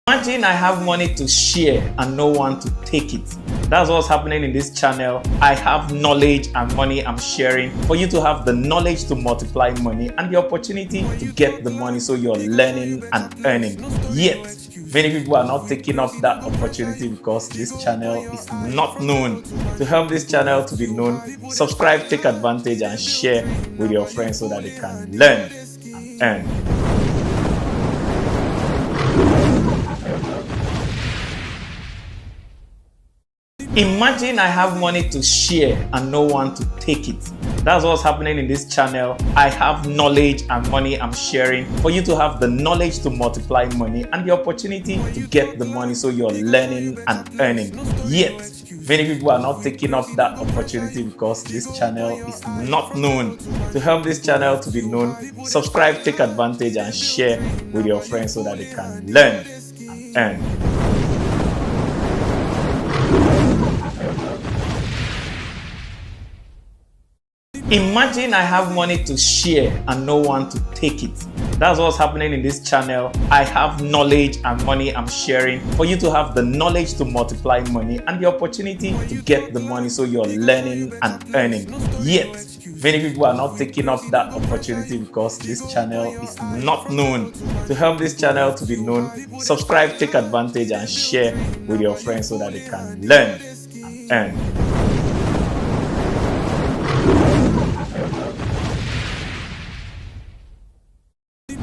Imagine I have money to share and no one to take it. That's what's happening in this channel. I have knowledge and money I'm sharing for you to have the knowledge to multiply money and the opportunity to get the money, so you're learning and earning. Yet, many people are not taking up that opportunity because this channel is not known. To help this channel to be known, subscribe, take advantage and share with your friends so that they can learn and earn. Imagine I have money to share and no one to take it. That's what's happening in this channel. I have knowledge and money I'm sharing for you to have the knowledge to multiply money and the opportunity to get the money, so you're learning and earning. Yet, many people are not taking up that opportunity because this channel is not known. To help this channel to be known, subscribe, take advantage and share with your friends so that they can learn and earn. Imagine I have money to share and no one to take it. That's what's happening in this channel. I have knowledge and money I'm sharing for you to have the knowledge to multiply money and the opportunity to get the money, so you're learning and earning. Yet, many people are not taking up that opportunity because this channel is not known. To help this channel to be known, subscribe, take advantage and share with your friends so that they can learn and earn.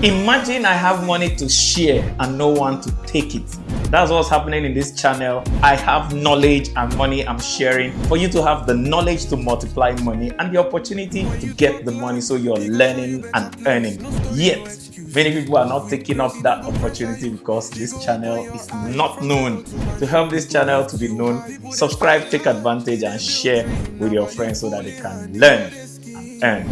Imagine I have money to share and no one to take it. That's what's happening in this channel. I have knowledge and money I'm sharing for you to have the knowledge to multiply money and the opportunity to get the money, so you're learning and earning. Yet, many people are not taking up that opportunity because this channel is not known. To help this channel to be known, subscribe, take advantage and share with your friends so that they can learn and earn.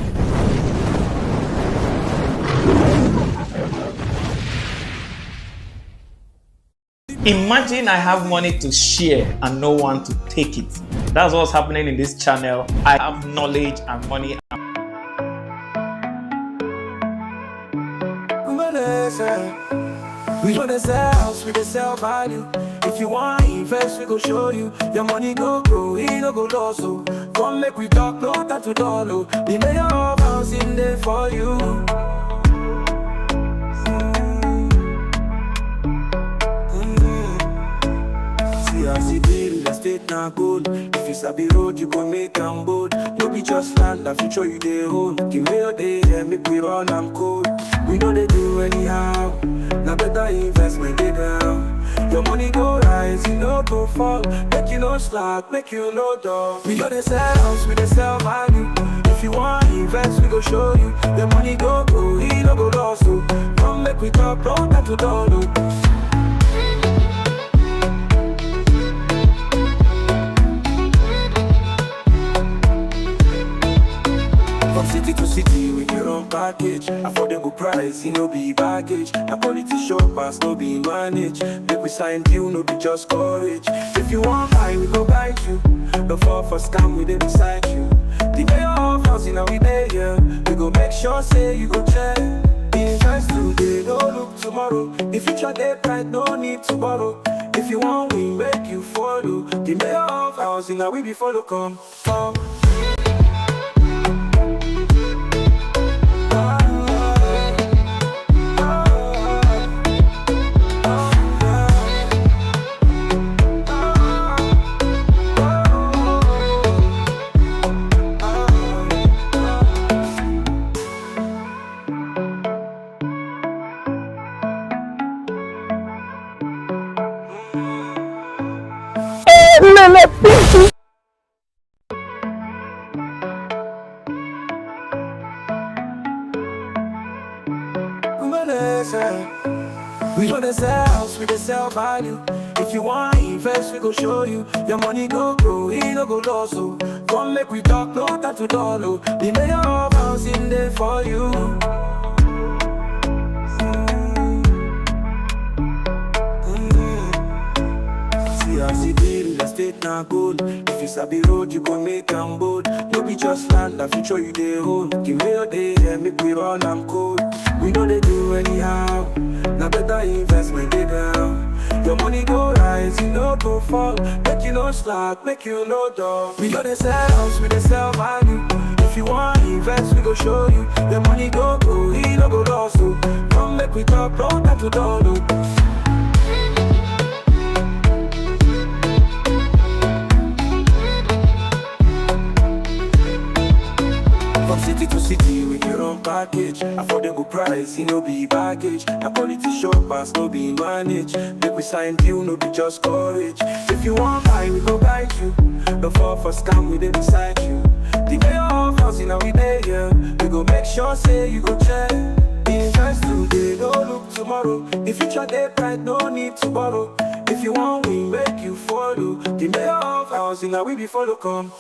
Imagine I have money to share and no one to take it. That's what's happening in this channel. I have knowledge and money. We wanna sell house, we dey sell value. If you want invest, we go show you. Your money go grow, it no go loss. So come make we talk, no time to dollar. The mayor of house in there for you. As it real estate na gold. If you sabi road, you gon' make am bold. No be just land, the future you dey hold. Give me your day, and make we run am cold. We know they do anyhow. Now better investment dey down. Your money go rise, you no go fall. Make you no slack, make you no dull. We go dey sell house, we dey sell value. If you want invest, we go show you. Your money go grow, he no go loss. So come make we talk, no time to dollar. From city to city with your own package. Affordable price, no be baggage. A quality shop pass, no be manage. Make we sign deal, no be just courage. If you want buy, we go buy you. No fall for scam, we dey beside you. The mayor of house in we day here. We go make sure say you go check. Invest today, no look tomorrow. The future day bright, no need to borrow. If you want, we make you follow. The mayor of house in we be follow come. We wanna sell house, we dey sell value. If you want invest, we go show you. Your money go grow, it no go loss. So come make we talk, no time to dollar. The mayor of house in there for you. See as it real estate na gold. If you sabi road, you gon' make am bold. No be just land, the future you dey hold. Give me your day, and make we run am cold. We know they do anyhow. Now better investment dey down. Your money go rise, you no go fall. Make you no slack, make you no dull. We go dey sell house, we dey sell value. If you want invest, we go show you. Your money go go, he no go lost. So come make we talk, don't have to dollar. From city to city with your own package. Affordable price, no be baggage. Na quality shop pass, no be manage. Make we sign deal, no be just courage. If you want buy, we go guide you. No fall for scam, we dey beside you. The day of housing, now we dey here. We go make sure, say you go check. Invest today, don't look tomorrow. The future day bright, no need to borrow. If you want, we make you follow. The day of housing, now we be follow, come.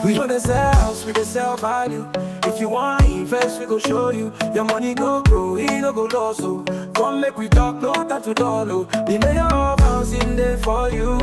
We go dey sell house, we dey sell value. If you want invest, we go show you. Your money go grow, he no go loss. So come make we talk, no time to dollar. The mayor of housing there for you.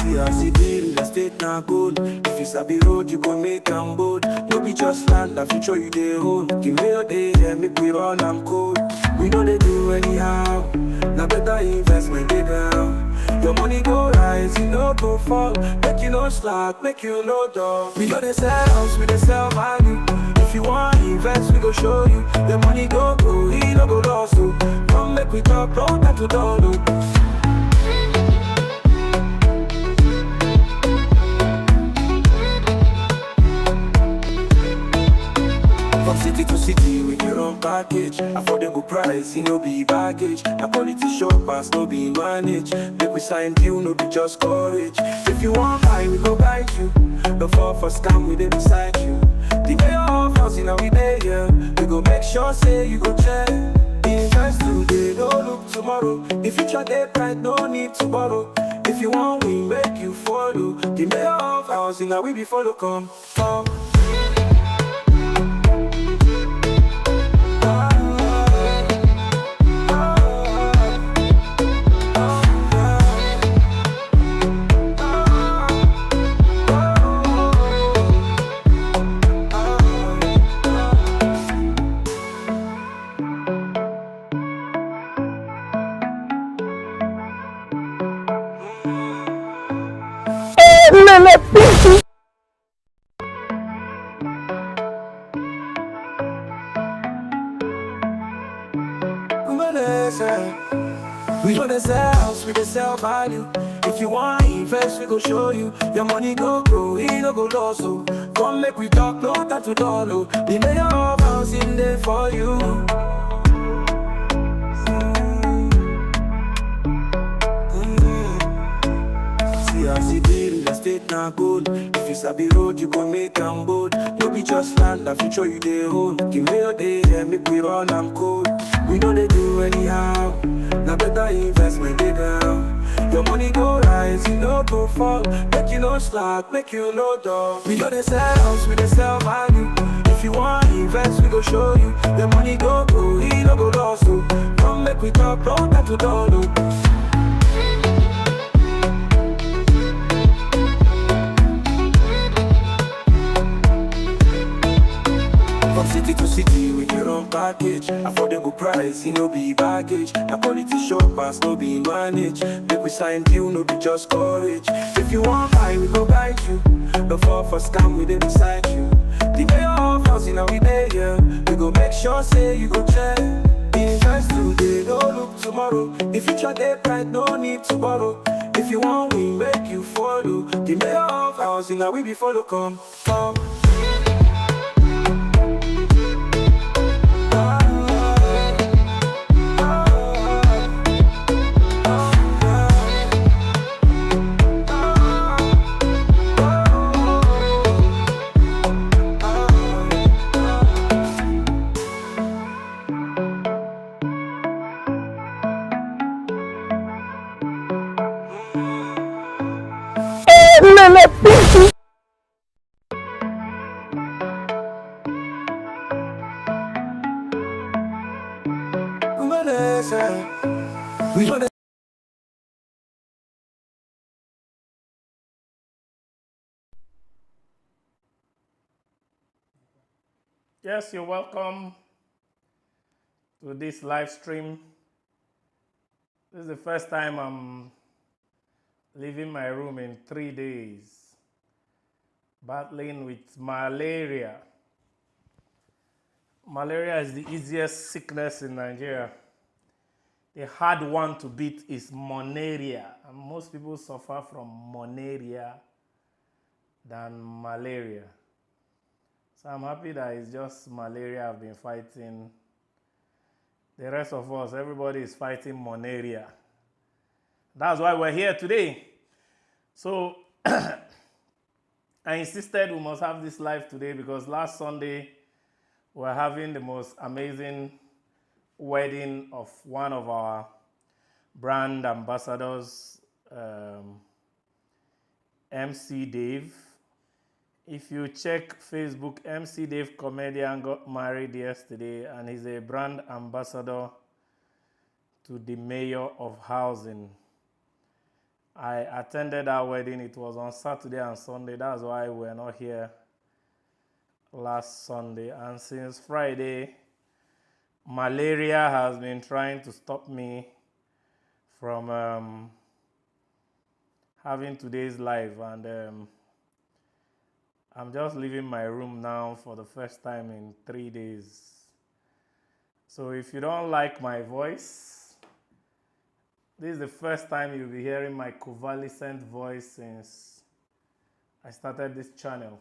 See as it be, real estate na gold. If you sabi road, you go make am bold. No be just land, the future you dey hold. The mayor dey here, make we run am cold. We know they do anyhow. Now better investment they down. Your money go rise, you no go fall. Make you no slack, make you no dull. We go dey sell house, we dey sell value. If you want invest, we go show you. Your money go go, he no go lost. So come make we talk, don't have to dollar. From city to city with your own package. Affordable price, no be baggage. Na quality shop pass, no be manage. Make we sign deal, no be just courage. If you want buy, we go guide you. No fall for scam, we dey beside you. The day of housing, now we dey here. We go make sure, say you go check. Invest today, don't look tomorrow. The future day bright, no need to borrow. If you want, we make you follow. The day of housing, now we be follow, come. We go dey sell house, we dey sell value. If you want invest, we go show you. Your money go grow, he no go loss. So come make we talk, no time to dollar. The mayor of housing there for you. See as it be, real estate na gold. If you sabi road, you go make am bold. No be just land, the future you dey hold. The mayor dey here, make we run am cold. We know they do anyhow. Now better investment they down. Your money go rise, you no go fall. Make you no slack, make you no dull. We go dey sell house, we dey sell value. If you want invest, we go show you. Your money go go, he no go lost. So come make we talk, don't have to dollar. From city to city with your own package. Affordable price, no be baggage. Na quality shop pass, no be manage. Make we sign deal, no be just courage. If you want buy, we go guide you. No fall for scam, we dey beside you. The day of housing, now we dey here. We go make sure, say you go check. Invest today, don't look tomorrow. The future day bright, no need to borrow. If you want, we make you follow. The day of housing, now we be follow, come. lele pintu. Yes, you're welcome to this live stream. This is the first time I'm leaving my room in 3 days, battling with malaria. Malaria is the easiest sickness in Nigeria. The hard one to beat is monaria, and most people suffer from monaria than malaria. So I'm happy that it's just malaria I've been fighting. The rest of us, everybody is fighting monaria. That's why we're here today. So I insisted we must have this live today because last Sunday we're having the most amazing wedding of one of our brand ambassadors, MC Dave. If you check Facebook, MC Dave Comedian got married yesterday and he's a brand ambassador to the mayor of housing. I attended that wedding. It was on Saturday and Sunday. That's why we're not here last Sunday. And since Friday, malaria has been trying to stop me from having today's live. And I'm just leaving my room now for the first time in 3 days. So if you don't like my voice, this is the first time you'll be hearing my convalescent voice since I started this channel.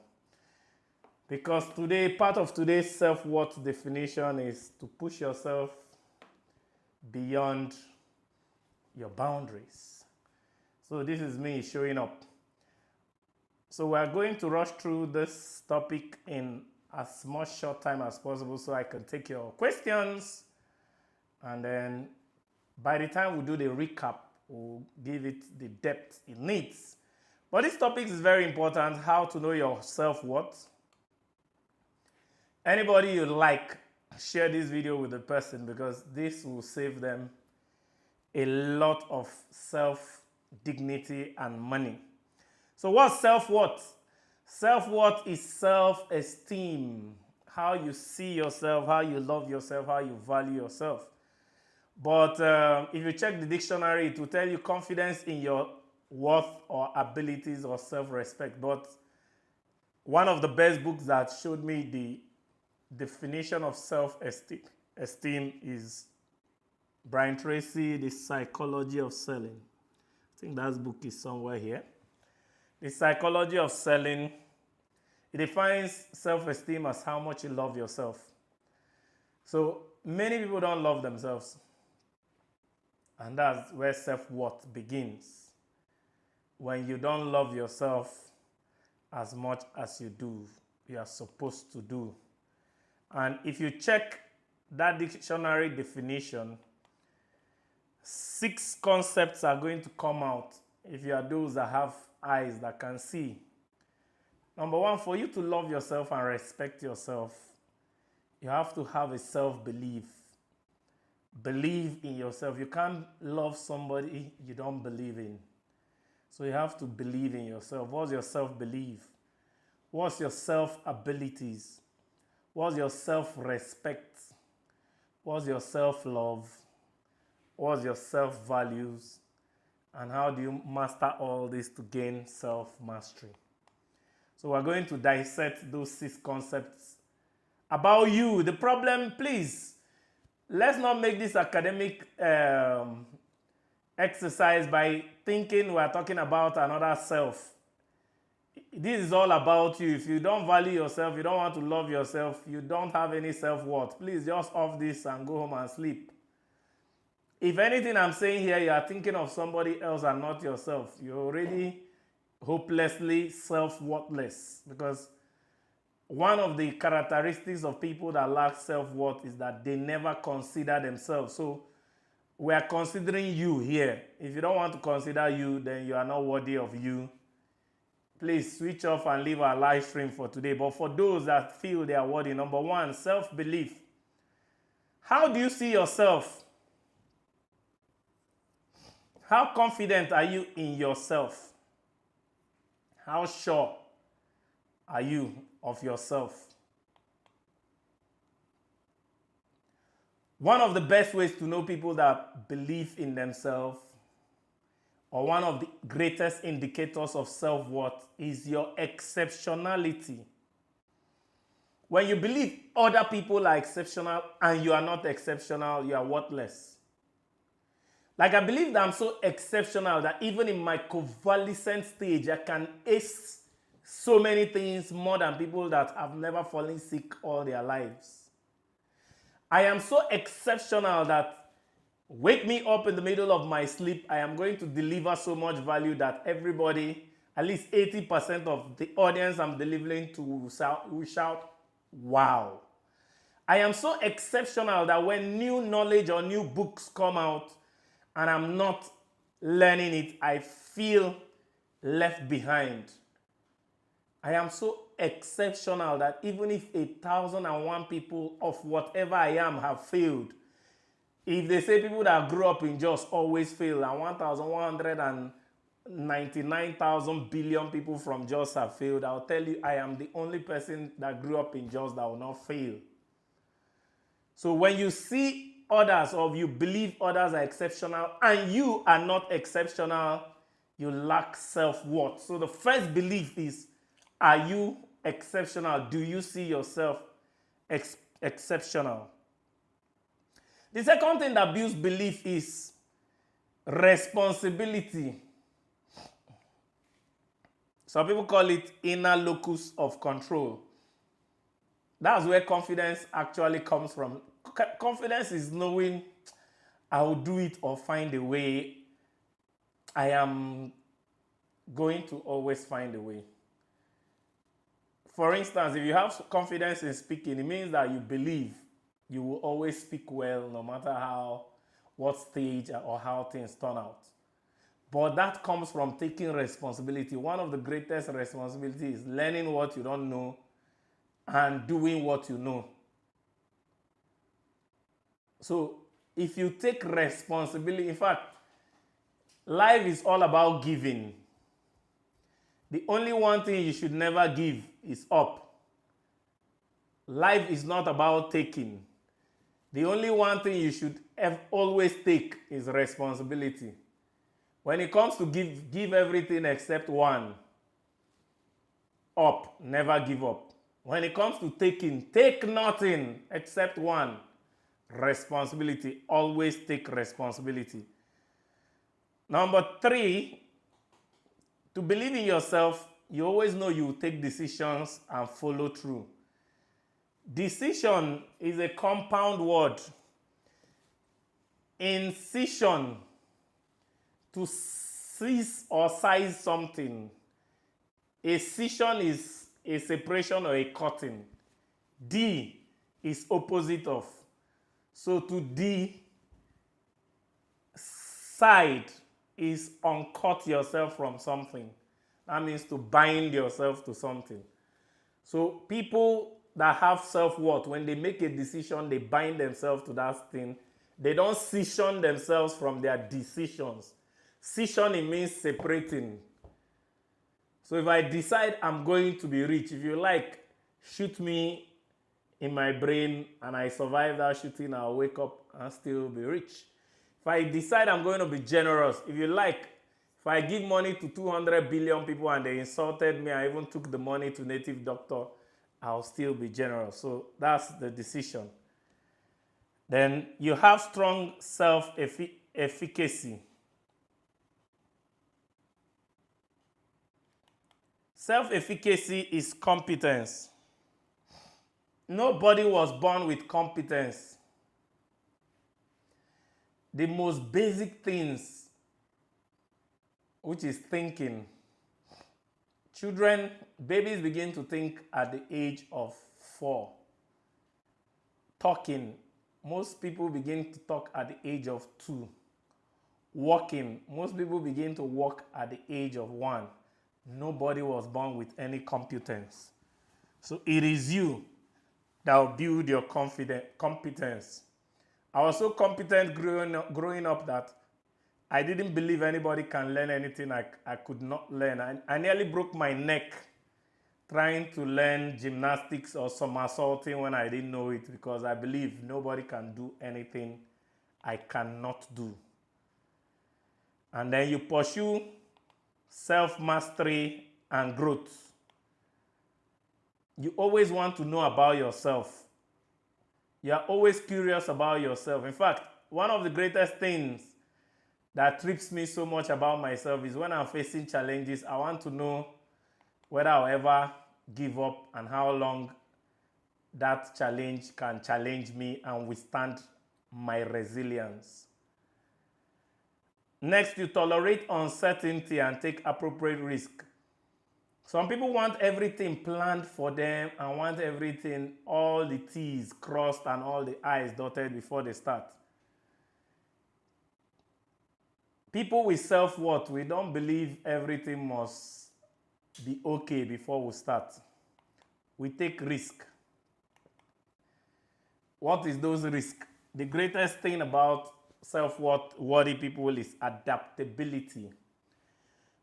Because today, part of today's self-worth definition is to push yourself beyond your boundaries. So this is me showing up. So we're going to rush through this topic in as much short time as possible so I can take your questions. And then by the time we do the recap, we'll give it the depth it needs. But this topic is very important, how to know your self-worth. Anybody you like, share this video with the person because this will save them a lot of self-dignity and money. So what's self-worth? Self-worth is self-esteem, how you see yourself, how you love yourself, how you value yourself. But if you check the dictionary, it will tell you confidence in your worth or abilities or self-respect. But one of the best books that showed me the definition of self-esteem is Brian Tracy, The Psychology of Selling. I think that book is somewhere here. The Psychology of Selling, it defines self-esteem as how much you love yourself. So many people don't love themselves. And that's where self-worth begins. When you don't love yourself as much as you are supposed to do. And if you check that dictionary definition, 6 concepts are going to come out if you are those that have eyes that can see. Number 1, for you to love yourself and respect yourself, you have to have a self-belief. Believe in yourself. You can't love somebody you don't believe in. So you have to believe in yourself. What's your self-belief? What's your self-abilities? What's your self-respect? What's your self-love? What's your self-values? And how do you master all this to gain self-mastery? So we're going to dissect those 6 concepts about you. The problem, please, let's not make this academic exercise by thinking we're talking about another self. This is all about you. If you don't value yourself, you don't want to love yourself, you don't have any self-worth, please just off this and go home and sleep. If anything I'm saying here, you are thinking of somebody else and not yourself, you're already hopelessly self-worthless. Because one of the characteristics of people that lack self-worth is that they never consider themselves. So we are considering you here. If you don't want to consider you, then you are not worthy of you. please switch off and leave our live stream for today. But for those that feel they are worthy, number one, self-belief. How do you see yourself? How confident are you in yourself? How sure are you of yourself? One of the best ways to know people that believe in themselves, or one of the greatest indicators of self-worth, is your exceptionality. When you believe other people are exceptional and you are not exceptional, you are worthless. Like, I believe that I'm so exceptional that even in my convalescent stage, I can ace so many things more than people that have never fallen sick all their lives. I am so exceptional that wake me up in the middle of my sleep, I am going to deliver so much value that everybody, at least 80% of the audience I'm delivering to, will shout, wow. I am so exceptional that when new knowledge or new books come out and I'm not learning it, I feel left behind. I am so exceptional that even if 1,001 people of whatever I am have failed, if they say people that grew up in Jos always fail and 1,199,000 billion people from Jos have failed, I'll tell you I am the only person that grew up in Jos that will not fail. So when you see others, or you believe others are exceptional and you are not exceptional, you lack self-worth. So the first belief is, are you exceptional? Do you see yourself exceptional? The second thing that builds belief is responsibility. Some people call it inner locus of control. That's where confidence actually comes from. Confidence is knowing I will do it or find a way. I am going to always find a way. For instance, if you have confidence in speaking, it means that you believe you will always speak well no matter what stage or how things turn out. But that comes from taking responsibility. One of the greatest responsibilities is learning what you don't know and doing what you know. So if you take responsibility, in fact, life is all about giving. The only one thing you should never give is up. Life is not about taking. The only one thing you should always take is responsibility. When it comes to give everything except one. Up, never give up. When it comes to taking, take nothing except one. Responsibility, always take responsibility. Number 3, to believe in yourself, you always know you will take decisions and follow through. Decision is a compound word. Incision, to seize or size something. A scission is a separation or a cutting. D is opposite of. So to decide is uncut yourself from something. That means to bind yourself to something. So people that have self-worth, when they make a decision, they bind themselves to that thing. They don't scission themselves from their decisions. Scissioning means separating. So if I decide I'm going to be rich, if you like, shoot me in my brain and I survive that shooting, I'll wake up and still be rich. If I decide I'm going to be generous, if you like, if I give money to 200 billion people and they insulted me, I even took the money to native doctor, I'll still be generous. So that's the decision. Then you have strong self-efficacy. Self-efficacy is competence. Nobody was born with competence. The most basic things, which is thinking. Babies begin to think at the age of 4. Talking, most people begin to talk at the age of 2. Walking, most people begin to walk at the age of 1. Nobody was born with any competence. So it is you that will build your competence. I was so competent growing up that I didn't believe anybody can learn anything I could not learn. I nearly broke my neck trying to learn gymnastics or somersaulting when I didn't know it, because I believe nobody can do anything I cannot do. And then you pursue self-mastery and growth. You always want to know about yourself. You are always curious about yourself. In fact, one of the greatest things that trips me so much about myself is when I'm facing challenges, I want to know whether I'll ever give up and how long that challenge can challenge me and withstand my resilience. Next, you tolerate uncertainty and take appropriate risk. Some people want everything planned for them and want everything, all the T's crossed and all the I's dotted before they start. People with self-worth, we don't believe everything must be okay before we start. We take risk. What is those risks? The greatest thing about self-worthy people is adaptability.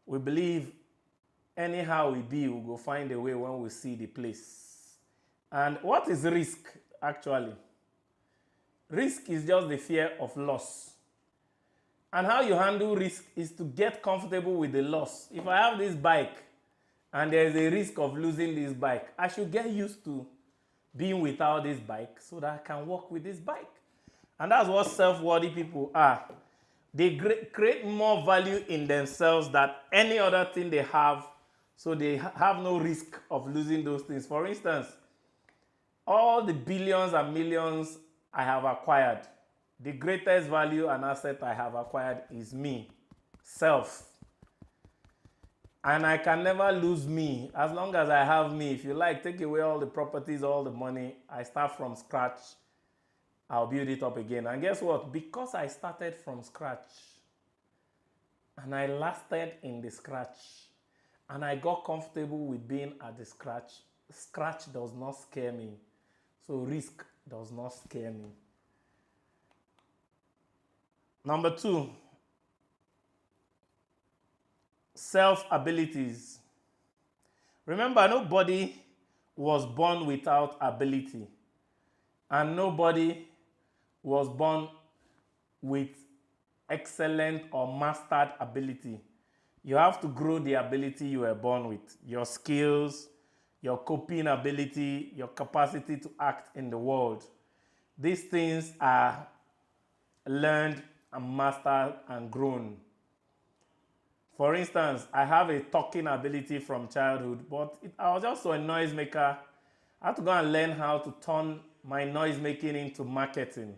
We believe anyhow we be, we go find a way when we see the place. And what is risk, actually? Risk is just the fear of loss. And how you handle risk is to get comfortable with the loss. If I have this bike and there is a risk of losing this bike, I should get used to being without this bike so that I can walk with this bike. And that's what self-worthy people are. They create more value in themselves than any other thing they have, so they have no risk of losing those things. For instance, all the billions and millions I have acquired, the greatest value and asset I have acquired is me, self. And I can never lose me as long as I have me. If you like, take away all the properties, all the money, I start from scratch, I'll build it up again. And guess what? Because I started from scratch and I lasted in the scratch and I got comfortable with being at the scratch, scratch does not scare me. So risk does not scare me. Number 2, self-abilities. Remember, nobody was born without ability, and nobody was born with excellent or mastered ability. You have to grow the ability you were born with, your skills, your coping ability, your capacity to act in the world. These things are learned and mastered and grown. For instance, I have a talking ability from childhood, but I was also a noisemaker. I had to go and learn how to turn my noise making into marketing.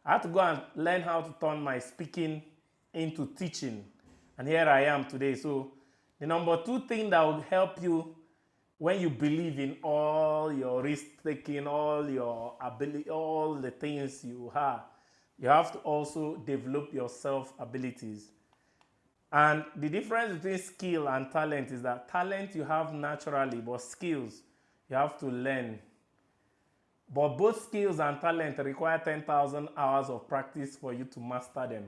I had to go and learn how to turn my speaking into teaching. And here I am today. So the number 2 thing that will help you when you believe in all your risk taking, all your ability, all the things you have to also develop your self abilities. And the difference between skill and talent is that talent you have naturally, but skills you have to learn. But both skills and talent require 10,000 hours of practice for you to master them.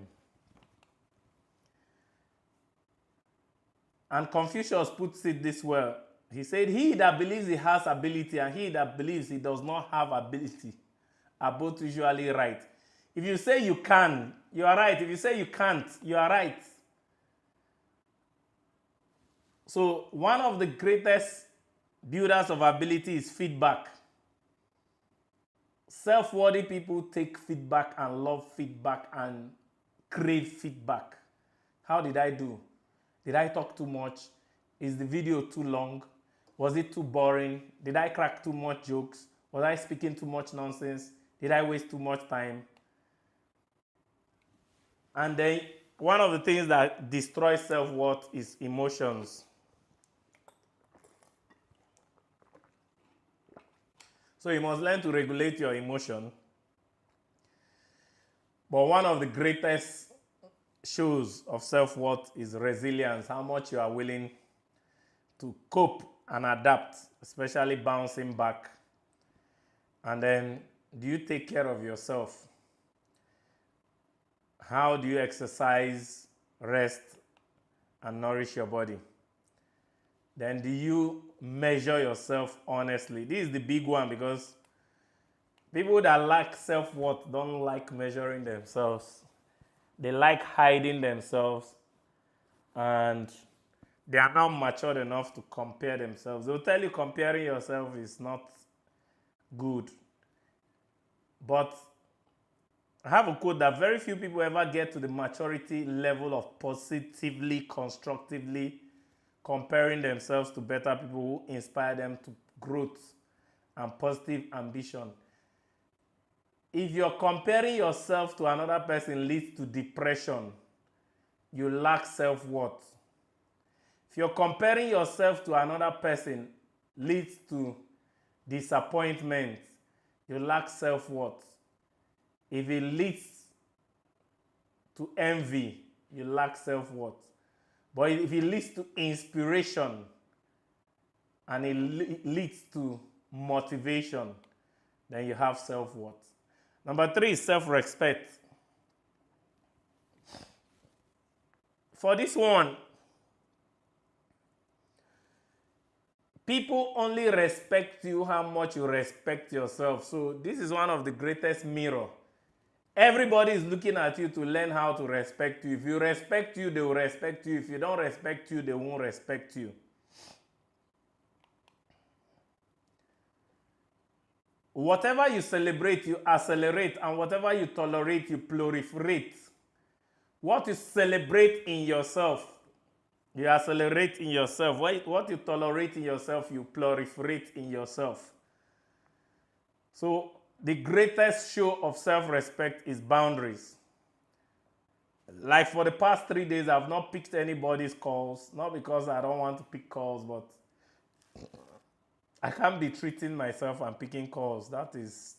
And Confucius puts it this way. He said, he that believes he has ability and he that believes he does not have ability are both usually right. If you say you can, you are right. If you say you can't, you are right. So one of the greatest builders of ability is feedback. Self-worthy people take feedback and love feedback and crave feedback. How did I do? Did I talk too much? Is the video too long? Was it too boring? Did I crack too much jokes? Was I speaking too much nonsense? Did I waste too much time? And then one of the things that destroys self-worth is emotions. So you must learn to regulate your emotion. But one of the greatest shows of self-worth is resilience, how much you are willing to cope and adapt, especially bouncing back? And then, do you take care of yourself? How do you exercise, rest, and nourish your body? Then do you measure yourself honestly? This is the big one, because people that lack self-worth don't like measuring themselves. They like hiding themselves, and they are not matured enough to compare themselves. They'll tell you comparing yourself is not good. But I have a quote that very few people ever get to the maturity level of positively, constructively comparing themselves to better people who inspire them to growth and positive ambition. If you're comparing yourself to another person leads to depression, you lack self-worth. If you're comparing yourself to another person leads to disappointment, you lack self-worth. If it leads to envy, you lack self-worth. But if it leads to inspiration and it leads to motivation, then you have self-worth. Number 3 is self-respect. For this one, people only respect you how much you respect yourself. So this is one of the greatest mirrors. Everybody is looking at you to learn how to respect you. If you respect you, they will respect you. If you don't respect you, they won't respect you. Whatever you celebrate, you accelerate, and whatever you tolerate, you proliferate. What you celebrate in yourself, you accelerate in yourself. What you tolerate in yourself, you proliferate in yourself. So the greatest show of self-respect is boundaries. Like for the past 3 days, I've not picked anybody's calls. Not because I don't want to pick calls, but I can't be treating myself and picking calls. That is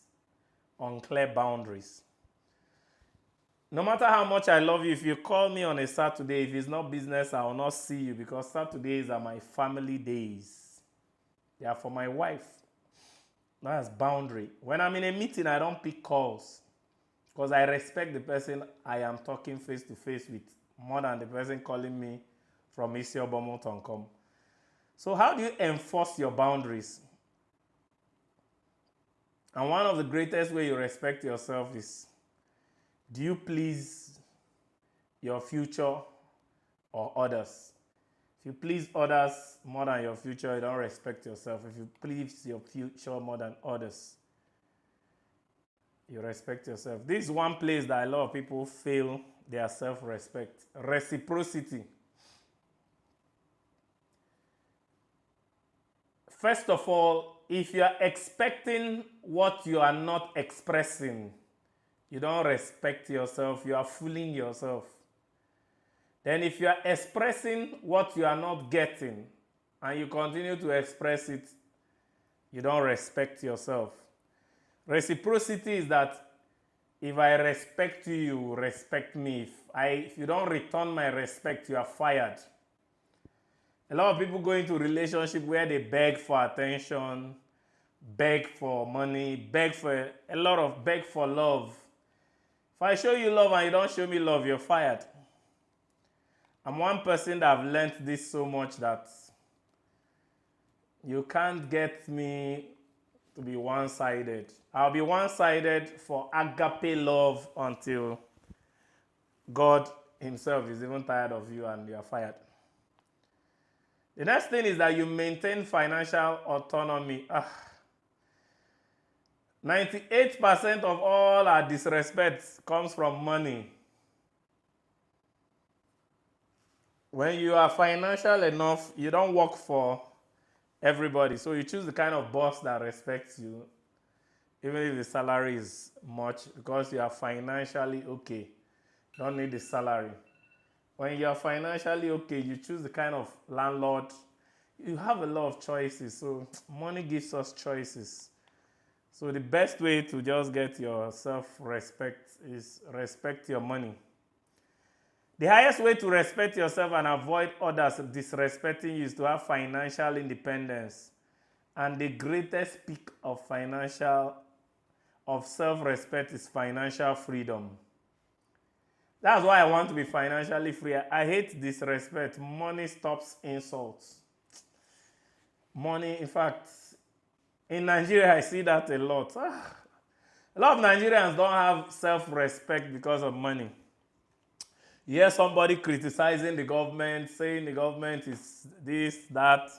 unclear boundaries. No matter how much I love you, if you call me on a Saturday, if it's not business, I will not see you, because Saturdays are my family days. They are for my wife. That's boundary. When I'm in a meeting, I don't pick calls, because I respect the person I am talking face to face with more than the person calling me from isiobomo.com. So how do you enforce your boundaries? And one of the greatest ways you respect yourself is, do you please your future or others? If you please others more than your future, you don't respect yourself. If you please your future more than others, you respect yourself. This is one place that a lot of people fail their self-respect. Reciprocity. First of all, if you are expecting what you are not expressing, you don't respect yourself, you are fooling yourself. Then if you are expressing what you are not getting and you continue to express it, you don't respect yourself. Reciprocity is that if I respect you, you respect me. If you don't return my respect, you are fired. A lot of people go into relationship where they beg for attention, beg for money, beg for love. If I show you love and you don't show me love, you're fired. I'm one person that have learned this so much that you can't get me to be one-sided. I'll be one-sided for agape love until God himself is even tired of you and you are fired. The next thing is that you maintain financial autonomy. 98% of all our disrespect comes from money. When you are financial enough, you don't work for everybody. So you choose the kind of boss that respects you, even if the salary is much, because you are financially okay. You don't need the salary. When you are financially okay, you choose the kind of landlord. You have a lot of choices. So money gives us choices. So the best way to just get your self-respect is respect your money. The highest way to respect yourself and avoid others disrespecting you is to have financial independence. And the greatest peak of self-respect is financial freedom. That's why I want to be financially free. I hate disrespect. Money stops insults. Money, in fact, in Nigeria, I see that a lot. A lot of Nigerians don't have self-respect because of money. You hear somebody criticizing the government, saying the government is this, that.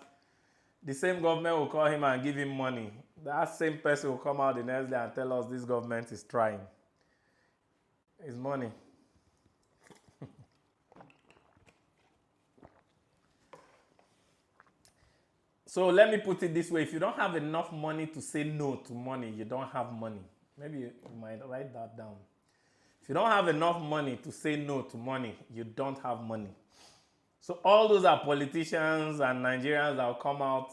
The same government will call him and give him money. That same person will come out the next day and tell us this government is trying. It's money. So let me put it this way. If you don't have enough money to say no to money, you don't have money. Maybe you might write that down. If you don't have enough money to say no to money, you don't have money. So all those are politicians and Nigerians that will come out,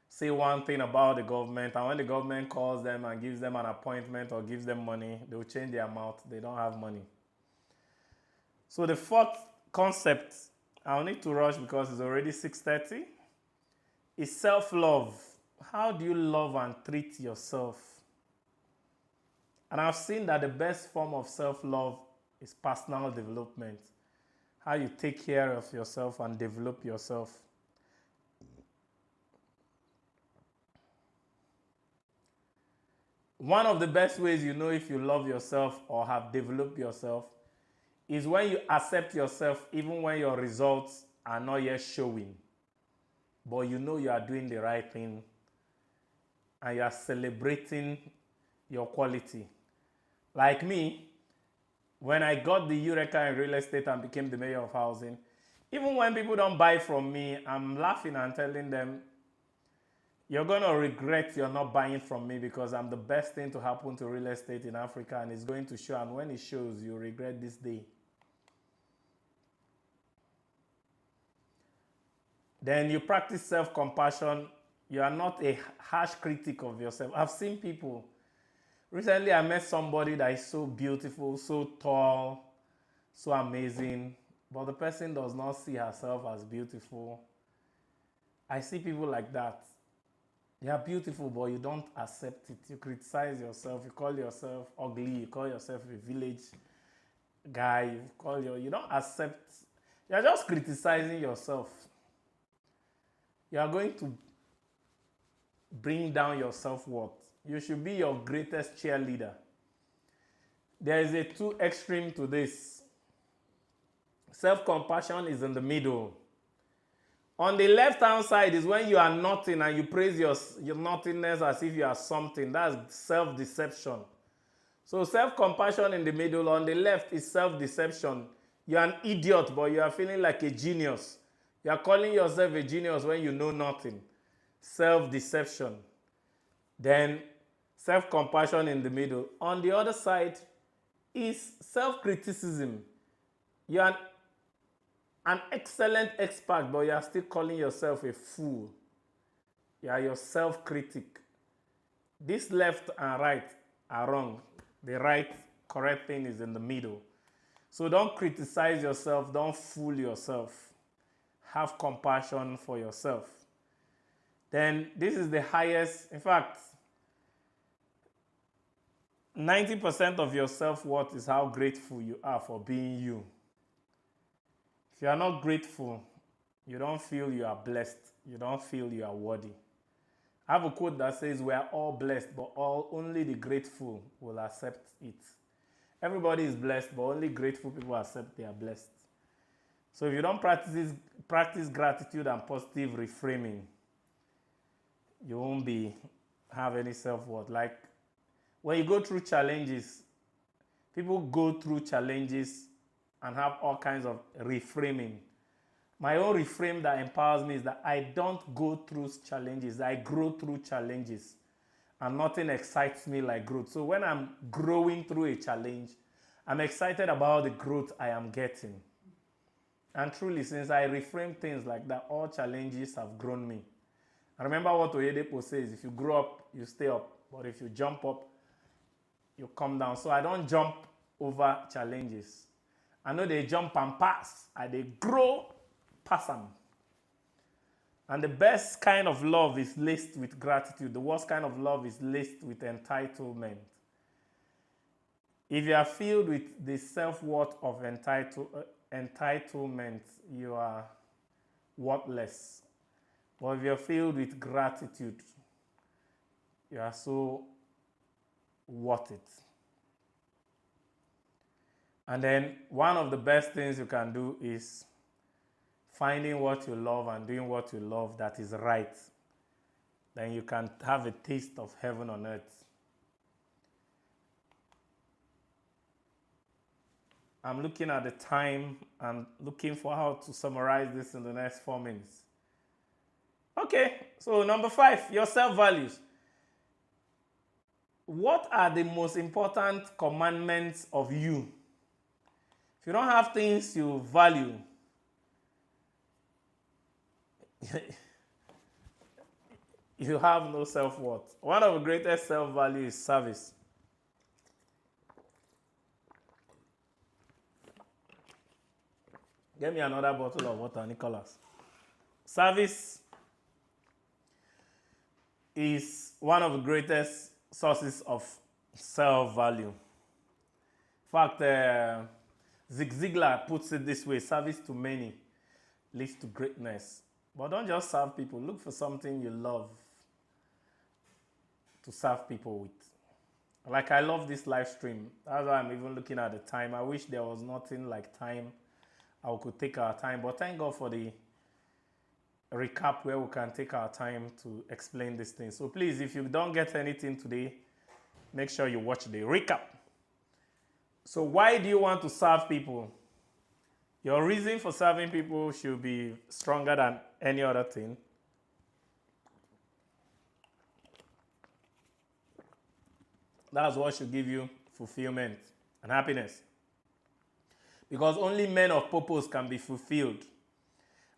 say one thing about the government, and when the government calls them and gives them an appointment or gives them money, they will change their mouth. They don't have money. So the fourth concept, I'll need to rush because it's already 6:30, is self-love. How do you love and treat yourself? And I've seen that the best form of self-love is personal development. How you take care of yourself and develop yourself. One of the best ways you know if you love yourself or have developed yourself is when you accept yourself even when your results are not yet showing. But you know you are doing the right thing and you are celebrating your quality. Like me, when I got the Eureka in real estate and became the mayor of housing, even when people don't buy from me, I'm laughing and telling them, you're going to regret you're not buying from me because I'm the best thing to happen to real estate in Africa and it's going to show. And when it shows, you regret this day. Then you practice self-compassion. You are not a harsh critic of yourself. I've seen people. Recently, I met somebody that is so beautiful, so tall, so amazing, but the person does not see herself as beautiful. I see people like that. You are beautiful, but you don't accept it. You criticize yourself. You call yourself ugly. You call yourself a village guy. You don't accept. You are just criticizing yourself. You are going to bring down your self-worth. You should be your greatest cheerleader. There is a two extreme to this. Self-compassion is in the middle. On the left-hand side is when you are nothing and you praise your nothingness as if you are something. That's self-deception. So self-compassion in the middle. On the left is self-deception. You're an idiot, but you are feeling like a genius. You are calling yourself a genius when you know nothing. Self-deception. Then self-compassion in the middle. On the other side is self-criticism. You are an excellent expert, but you are still calling yourself a fool. You are your self-critic. This left and right are wrong. The right, correct thing is in the middle. So don't criticize yourself. Don't fool yourself. Have compassion for yourself. Then this is the highest, in fact, 90% of your self-worth is how grateful you are for being you. If you are not grateful, you don't feel you are blessed. You don't feel you are worthy. I have a quote that says, we are all blessed, but only the grateful will accept it. Everybody is blessed, but only grateful people accept they are blessed. So if you don't practice gratitude and positive reframing, you won't have any self-worth. Like when you go through challenges, people go through challenges and have all kinds of reframing. My own reframe that empowers me is that I don't go through challenges. I grow through challenges. And nothing excites me like growth. So when I'm growing through a challenge, I'm excited about the growth I am getting. And truly, since I reframe things like that, all challenges have grown me. And remember what Oyedepo says, if you grow up, you stay up. But if you jump up, you come down. So I don't jump over challenges. I know they jump and pass, and they grow pass them. And the best kind of love is laced with gratitude. The worst kind of love is laced with entitlement. If you are filled with the self-worth of entitlement, you are worthless. But if you're filled with gratitude, you are so worth it. And then one of the best things you can do is finding what you love and doing what you love that is right. Then you can have a taste of heaven on earth. I'm looking at the time and looking for how to summarize this in the next 4 minutes. Okay, so number 5, your self-values. What are the most important commandments of you? If you don't have things you value, you have no self-worth. One of the greatest self-value is service. Get me another bottle of water, Nicholas. Service is one of the greatest sources of self-value. In fact, Zig Ziglar puts it this way: service to many leads to greatness. But don't just serve people. Look for something you love to serve people with. Like, I love this live stream. That's why I'm even looking at the time. I wish there was nothing like time. I could take our time. But thank God for the recap where we can take our time to explain these things. So please, if you don't get anything today, make sure you watch the recap. So why do you want to serve people? Your reason for serving people should be stronger than any other thing. That's what should give you fulfillment and happiness. Because only men of purpose can be fulfilled.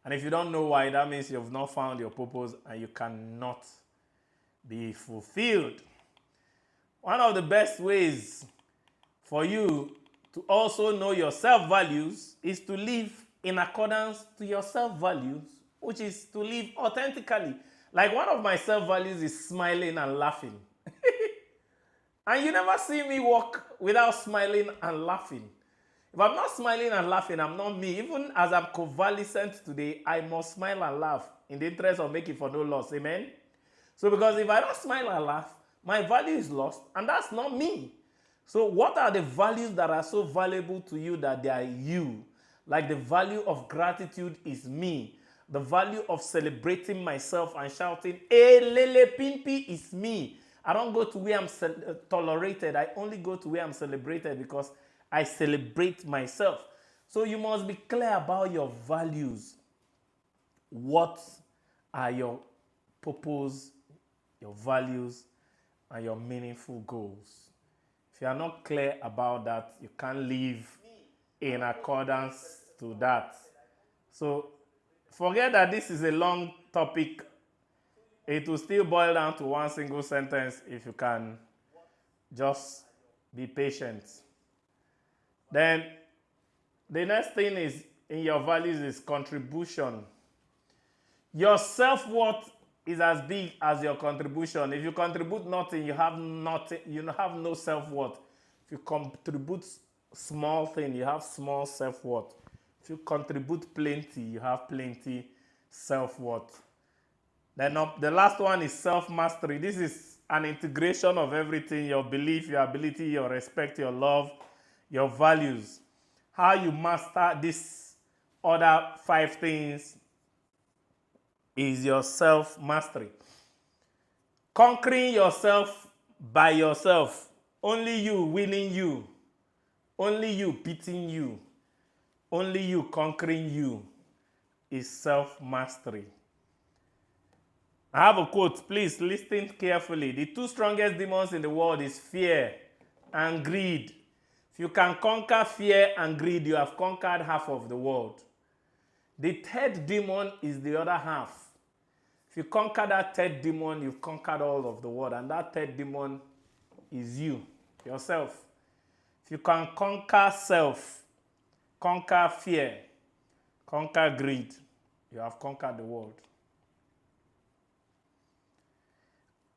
And if you don't know why, that means you've not found your purpose and you cannot be fulfilled. One of the best ways for you to also know your self-values is to live in accordance to your self-values, which is to live authentically. Like, one of my self-values is smiling and laughing. And you never see me walk without smiling and laughing. If I'm not smiling and laughing, I'm not me. Even as I'm convalescent today, I must smile and laugh in the interest of making for no loss. Amen? So because if I don't smile and laugh, my value is lost, and that's not me. So what are the values that are so valuable to you that they are you? Like, the value of gratitude is me. The value of celebrating myself and shouting, "Hey, Lele Pimpi," is me. I don't go to where I'm tolerated. I only go to where I'm celebrated because I celebrate myself. So you must be clear about your values. What are your purpose, your values, and your meaningful goals? If you are not clear about that, you can't live in accordance to that. So forget that this is a long topic. It will still boil down to one single sentence if you can just be patient. Then the next thing is, in your values, is contribution. Your self-worth is as big as your contribution. If you contribute nothing, you have nothing. You have no self-worth. If you contribute small thing, you have small self-worth. If you contribute plenty, you have plenty self-worth. Then the last one is self-mastery. This is an integration of everything: your belief, your ability, your respect, your love, your values. How you master these other 5 things is your self-mastery. Conquering yourself by yourself. Only you winning you. Only you beating you. Only you conquering you is self-mastery. I have a quote. Please listen carefully. The 2 strongest demons in the world is fear and greed. If you can conquer fear and greed, you have conquered half of the world. The 3rd demon is the other half. If you conquer that 3rd demon, you've conquered all of the world. And that 3rd demon is you, yourself. If you can conquer self, conquer fear, conquer greed, you have conquered the world.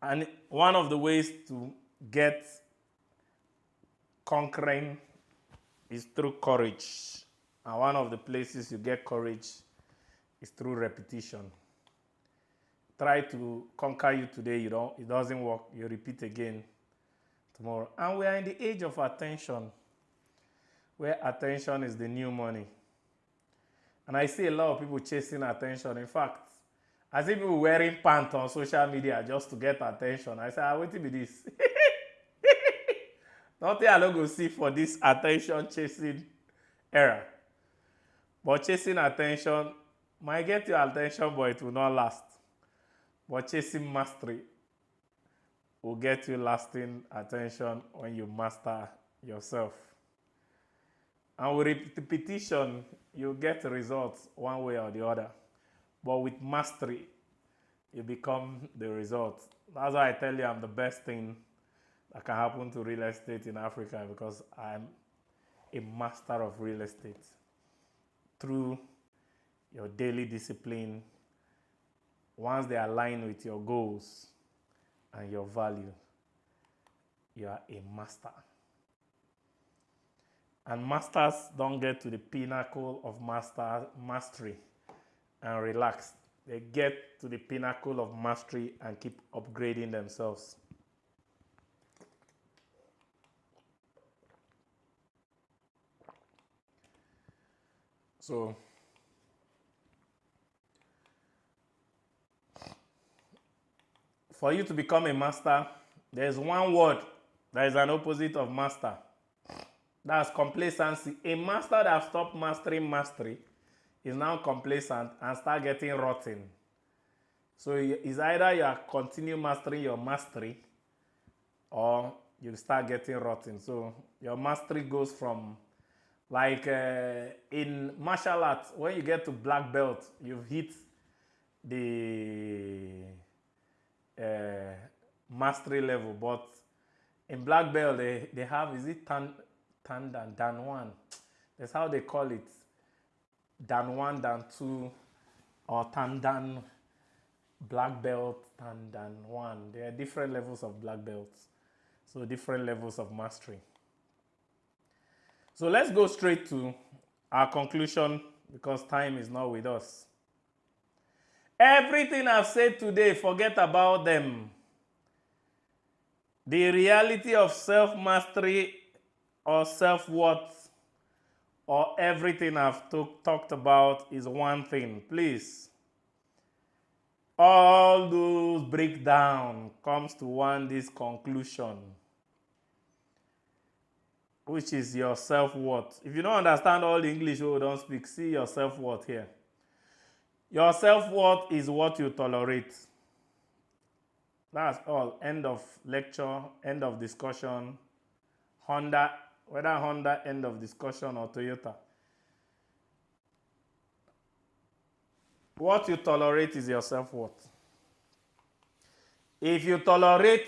And one of the ways to get conquering is through courage. And one of the places you get courage is through repetition. Try to conquer you today, it doesn't work, you repeat again tomorrow. And we are in the age of attention, where attention is the new money. And I see a lot of people chasing attention. In fact, I see people wearing pants on social media just to get attention. I say, wait till this. Nothing I don't go see for this attention chasing era. But chasing attention might get your attention, but it will not last. But chasing mastery will get you lasting attention when you master yourself. And with repetition, you get results one way or the other. But with mastery, you become the result. That's why I tell you I'm the best thing that can happen to real estate in Africa, because I'm a master of real estate. Through your daily discipline, once they align with your goals and your value, you are a master. And masters don't get to the pinnacle of mastery and relax. They get to the pinnacle of mastery and keep upgrading themselves. So, for you to become a master, there's one word that is an opposite of master. That's complacency. A master that stopped mastering mastery is now complacent and start getting rotten. So it's either you continue mastering your mastery or you start getting rotten. So your mastery goes from, like in martial arts, when you get to black belt, you've hit the mastery level. But in black belt, they have, is it Dan 1? That's how they call it. Dan 1, Dan 2, or Dan black belt, Dan 1. There are different levels of black belts. So different levels of mastery. So let's go straight to our conclusion, because time is not with us. Everything I've said today, forget about them. The reality of self-mastery or self-worth or everything I've talked about is one thing. Please, all those breakdown comes to this conclusion, which is your self-worth. If you don't understand all the English we don't speak, see your self-worth here. Your self-worth is what you tolerate. That's all. End of lecture, end of discussion. Honda, whether Honda, end of discussion, or Toyota. What you tolerate is your self-worth. If you tolerate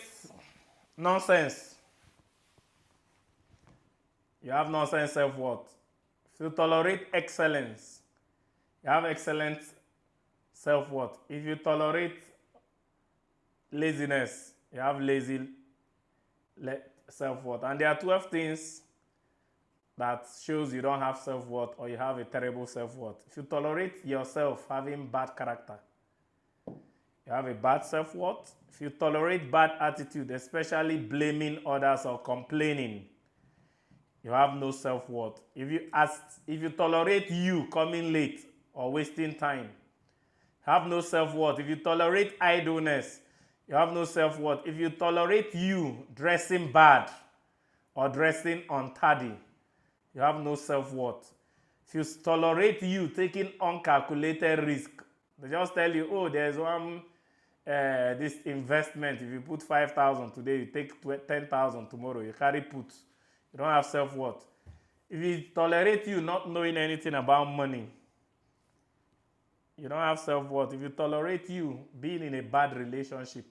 nonsense, you have nonsense self-worth. If you tolerate excellence, you have excellent self-worth. If you tolerate laziness, you have lazy self-worth. And there are 12 things that shows you don't have self-worth or you have a terrible self-worth. If you tolerate yourself having bad character, you have a bad self-worth. If you tolerate bad attitude, especially blaming others or complaining, you have no self-worth. If you tolerate you coming late or wasting time, you have no self-worth. If you tolerate idleness, you have no self-worth. If you tolerate you dressing bad or dressing untidy, you have no self-worth. If you tolerate you taking uncalculated risk, they just tell you, oh, there's one, this investment, if you put 5,000 today, you take 10,000 tomorrow, you carry put. You don't have self-worth. If you tolerate you not knowing anything about money, you don't have self-worth. If you tolerate you being in a bad relationship,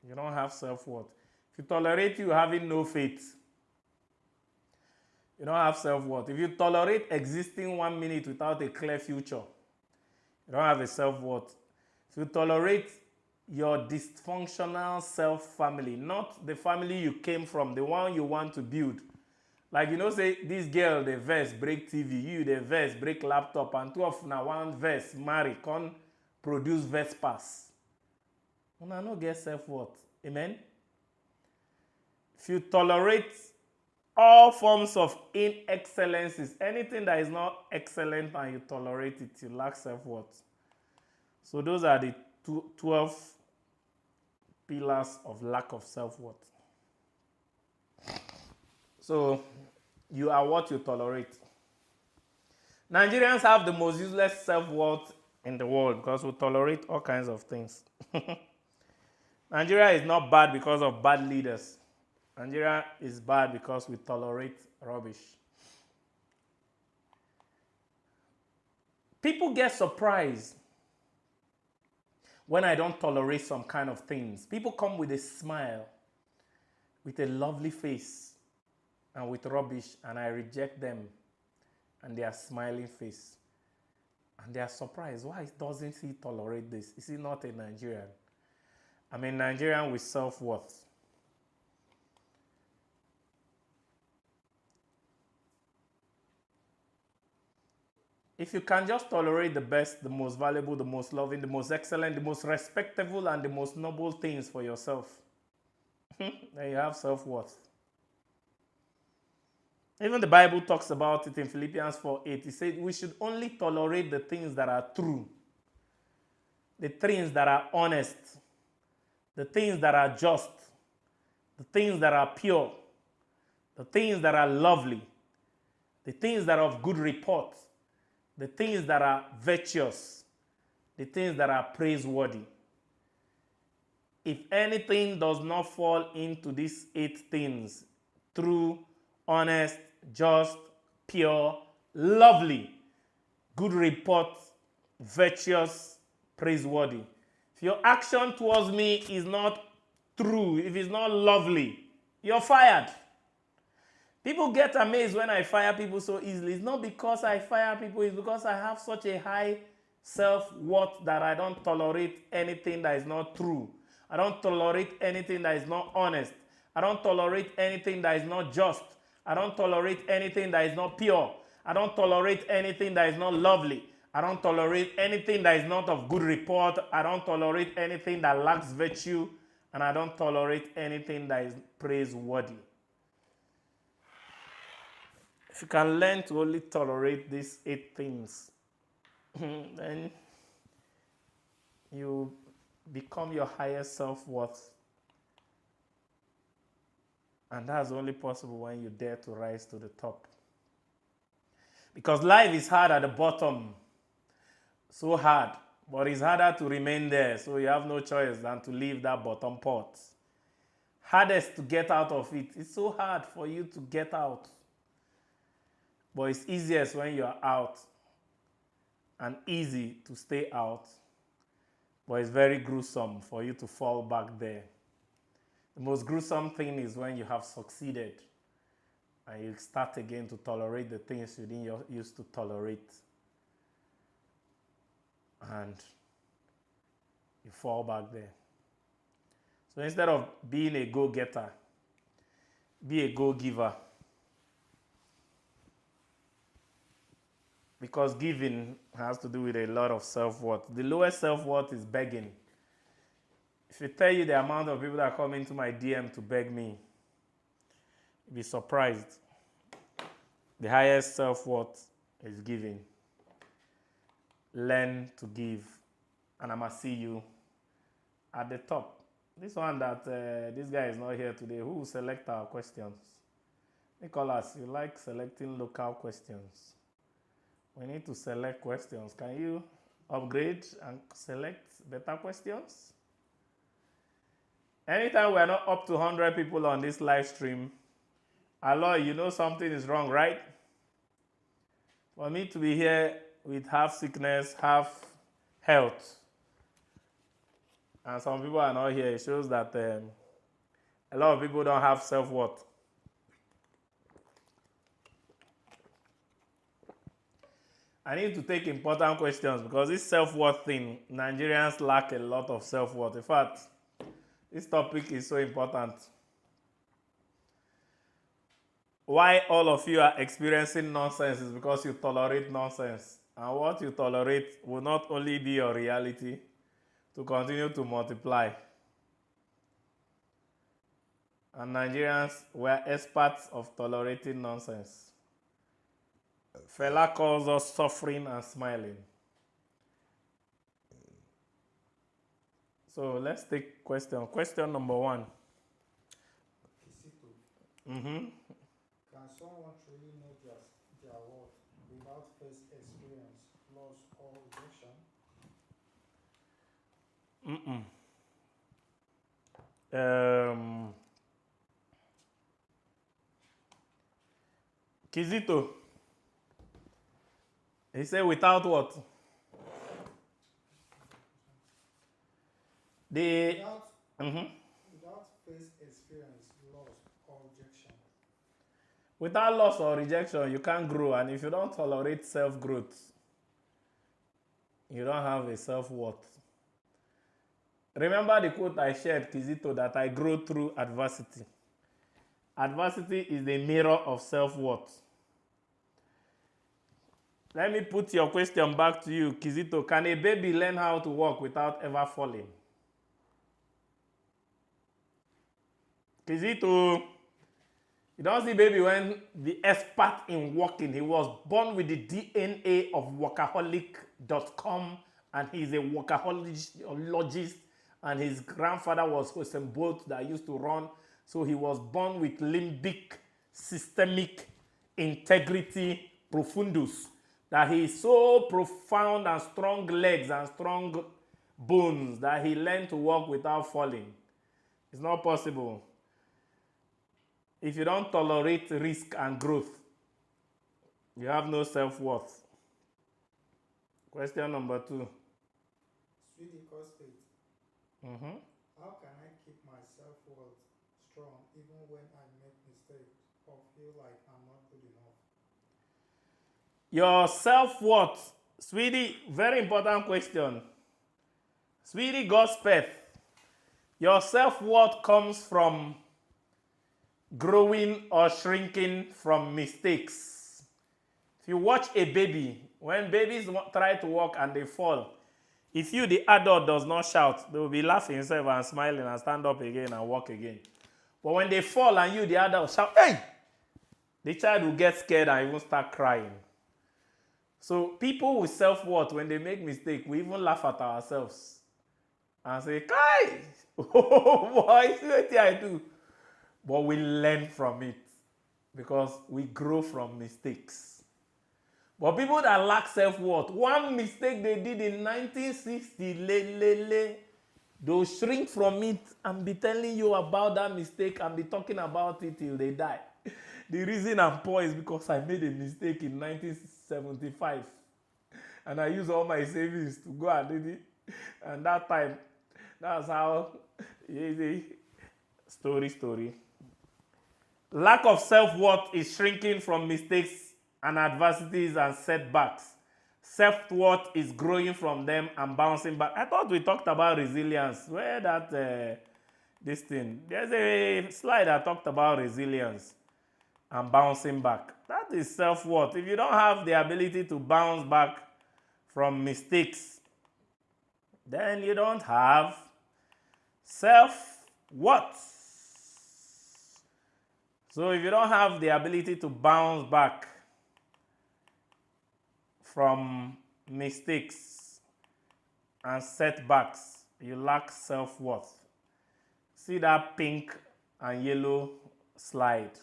you don't have self-worth. If you tolerate you having no faith, You don't have self-worth. If you tolerate existing 1 minute without a clear future, you don't have a self-worth. If you tolerate your dysfunctional self-family, not the family you came from, the one you want to build. Like, you know, say, this girl, the verse, break TV, you, the verse, break laptop, and two of now one verse, marry, can produce Vespas. Una no get self-worth. Amen? If you tolerate all forms of inexcellences, anything that is not excellent and you tolerate it, you lack self-worth. So those are the 12 pillars of lack of self-worth. So you are what you tolerate. Nigerians have the most useless self-worth in the world because we tolerate all kinds of things. Nigeria is not bad because of bad leaders. Nigeria is bad because we tolerate rubbish. People get surprised when I don't tolerate some kind of things. People come with a smile, with a lovely face, and with rubbish, and I reject them, and they are smiling face. And they are surprised. Why doesn't he tolerate this? Is he not a Nigerian? I'm a Nigerian with self-worth. If you can just tolerate the best, the most valuable, the most loving, the most excellent, the most respectable, and the most noble things for yourself, then you have self-worth. Even the Bible talks about it in Philippians 4:8. It said we should only tolerate the things that are true, the things that are honest, the things that are just, the things that are pure, the things that are lovely, the things that are of good report, the things that are virtuous, the things that are praiseworthy. If anything does not fall into these 8 things, true, honest, just, pure, lovely, good report, virtuous, praiseworthy. If your action towards me is not true, if it's not lovely, you're fired. People get amazed when I fire people so easily. It's not because I fire people, it's because I have such a high self-worth that I don't tolerate anything that is not true. I don't tolerate anything that is not honest. I don't tolerate anything that is not just. I don't tolerate anything that is not pure. I don't tolerate anything that is not lovely. I don't tolerate anything that is not of good report. I don't tolerate anything that lacks virtue. And I don't tolerate anything that is praiseworthy. If you can learn to only tolerate these 8 things, then you become your highest self-worth. And that's only possible when you dare to rise to the top. Because life is hard at the bottom. So hard. But it's harder to remain there. So you have no choice than to leave that bottom pot. Hardest to get out of it. It's so hard for you to get out. But it's easiest when you're out. And easy to stay out. But it's very gruesome for you to fall back there. The most gruesome thing is when you have succeeded and you start again to tolerate the things you didn't used to tolerate. And you fall back there. So instead of being a go-getter, be a go-giver. Because giving has to do with a lot of self-worth. The lowest self-worth is begging. If I tell you the amount of people that come into my DM to beg me, you'll be surprised. The highest self-worth is giving. Learn to give. And I'm going to see you at the top. This one that this guy is not here today. Who will select our questions? Nicholas, you like selecting local questions. We need to select questions. Can you upgrade and select better questions? Anytime we're not up to 100 people on this live stream, Aloy, you know something is wrong, right? For me to be here with half sickness, half health, and some people are not here, it shows that a lot of people don't have self-worth. I need to take important questions because this self-worth thing, Nigerians lack a lot of self-worth. In fact, this topic is so important. Why all of you are experiencing nonsense is because you tolerate nonsense. And what you tolerate will not only be your reality to continue to multiply. And Nigerians were experts of tolerating nonsense. Fela calls us suffering and smiling. So let's take question. Question number 1. Can someone truly know their worth without first experience, loss, or rejection? Kizito. He said without what? Without first experience, loss, or rejection. Without loss or rejection, you can't grow. And if you don't tolerate self-growth, you don't have a self-worth. Remember the quote I shared, Kizito, that I grow through adversity. Adversity is the mirror of self-worth. Let me put your question back to you, Kizito. Can a baby learn how to walk without ever falling? Kizito, you don't see baby when the expert in walking, he was born with the DNA of workaholic.com, and he's a workahologist, and his grandfather was Usain Bolt that used to run. So he was born with limbic systemic integrity profundus, that he is so profound and strong legs and strong bones that he learned to walk without falling. It's not possible. If you don't tolerate risk and growth, you have no self-worth. Question number 2. Sweetie Costate, how can I keep my self-worth strong even when I make mistakes or feel like I'm not good enough? Your self-worth, sweetie, very important question. Sweetie Gospel, your self-worth comes from growing or shrinking from mistakes. If you watch a baby, when babies try to walk and they fall, if you, the adult, does not shout, they will be laughing themselves and smiling and stand up again and walk again. But when they fall and you, the adult, shout, hey! The child will get scared and even start crying. So people with self-worth, when they make mistakes, we even laugh at ourselves and say, Kai! Oh boy, see what I do. But we learn from it because we grow from mistakes. But people that lack self-worth, one mistake they did in 1960, they'll shrink from it and be telling you about that mistake and be talking about it till they die. The reason I'm poor is because I made a mistake in 1975. And I used all my savings to go and do it. And that time, that's how easy. Story. Lack of self-worth is shrinking from mistakes and adversities and setbacks. Self-worth is growing from them and bouncing back. I thought we talked about resilience. Where that, this thing? There's a slide that talked about resilience and bouncing back. That is self-worth. If you don't have the ability to bounce back from mistakes, then you don't have self-worth. So if you don't have the ability to bounce back from mistakes and setbacks, you lack self-worth. See that pink and yellow slide.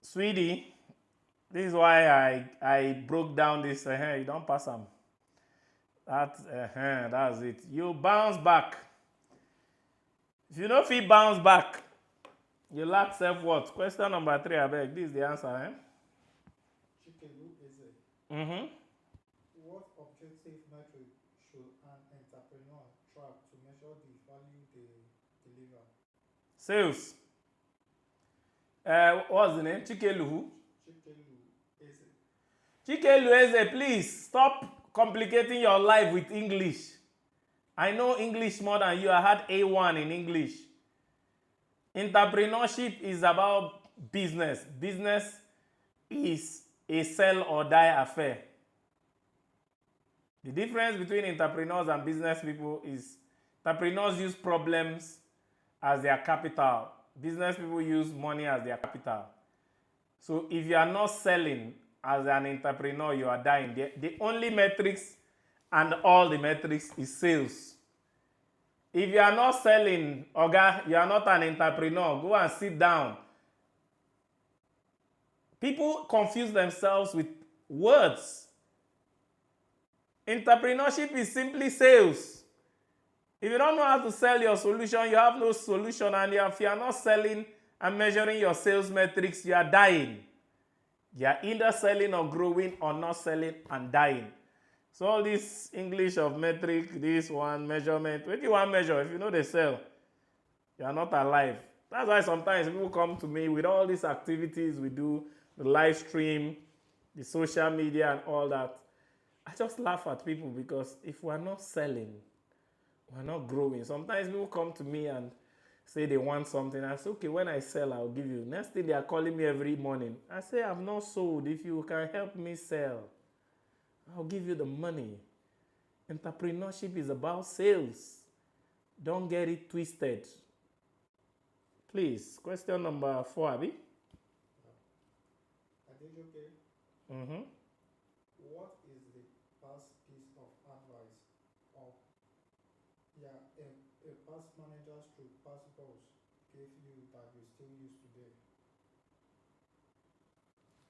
Sweetie, this is why I broke down this. You don't pass them. That's it. You bounce back. If you don't feel bounce back, you lack self-worth. Question number 3, I beg. This is the answer. Chikelu Eze, what objective metric should an entrepreneur track to measure the value they deliver? Sales. What's the name? Chikelu who? Chikelu Eze. Chike Lueze, please stop complicating your life with English. I know English more than you. I had A1 in English. Entrepreneurship is about business. Business is a sell or die affair. The difference between entrepreneurs and business people is entrepreneurs use problems as their capital. Business people use money as their capital. So if you are not selling as an entrepreneur, you are dying. The only metrics and all the metrics is sales. If you are not selling, Oga, you are not an entrepreneur. Go and sit down. People confuse themselves with words. Entrepreneurship is simply sales. If you don't know how to sell your solution, you have no solution. And if you are not selling and measuring your sales metrics, you are dying. You are either selling or growing or not selling and dying. So all this English of metric, this one, measurement, what do you want to measure? If you know they sell, you are not alive. That's why sometimes people come to me with all these activities we do, the live stream, the social media and all that. I just laugh at people because if we're not selling, we're not growing. Sometimes people come to me and say they want something. I say, okay, when I sell, I'll give you. Next thing, they are calling me every morning. I say, I've not sold. If you can help me sell, I'll give you the money. Entrepreneurship is about sales. Don't get it twisted. Please, question number 4, Abi. Mm-hmm. What is the past piece of advice or a past manager stroke past boss gave you that you still use today?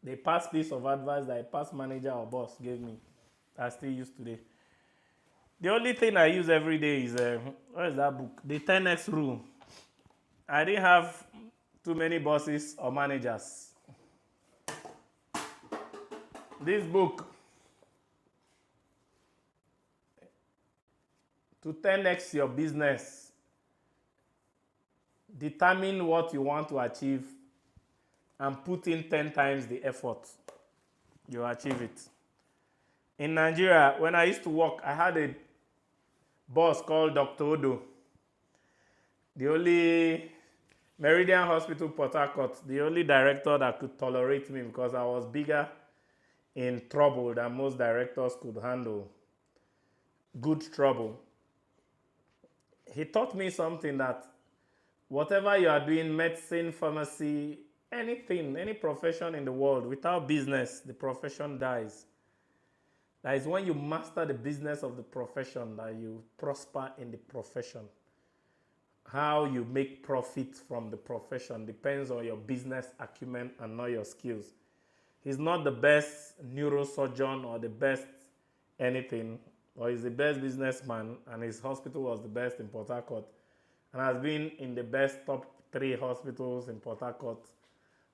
The past piece of advice that a past manager or boss gave me, I still use today. The only thing I use every day is, what is that book? The 10X Rule. I didn't have too many bosses or managers. This book, to 10x your business, determine what you want to achieve and put in 10 times the effort. You achieve it. In Nigeria, when I used to work, I had a boss called Dr. Odo. The only Meridian Hospital, Port Harcourt, the only director that could tolerate me because I was bigger in trouble than most directors could handle. Good trouble. He taught me something that whatever you are doing, medicine, pharmacy, anything, any profession in the world, without business, the profession dies. That is when you master the business of the profession that you prosper in the profession. How you make profit from the profession depends on your business acumen and not your skills. He's not the best neurosurgeon or the best anything, or he's the best businessman, and his hospital was the best in Port Harcourt, and has been in the best top 3 hospitals in Port Harcourt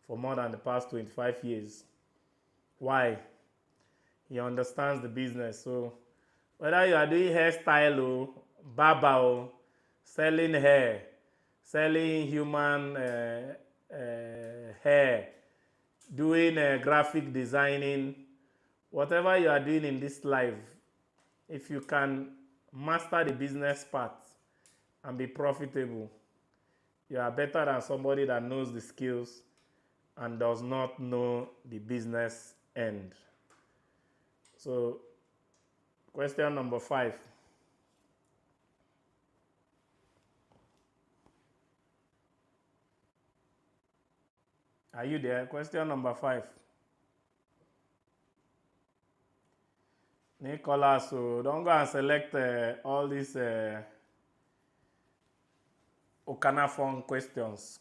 for more than the past 25 years. Why? He understands the business. So whether you are doing hairstyle or barber or selling hair, selling human hair, doing graphic designing, whatever you are doing in this life, if you can master the business part and be profitable, you are better than somebody that knows the skills and does not know the business end. So, question number 5. Are you there? Question number 5. Nicholas, so don't go and select all these Okanaphone questions.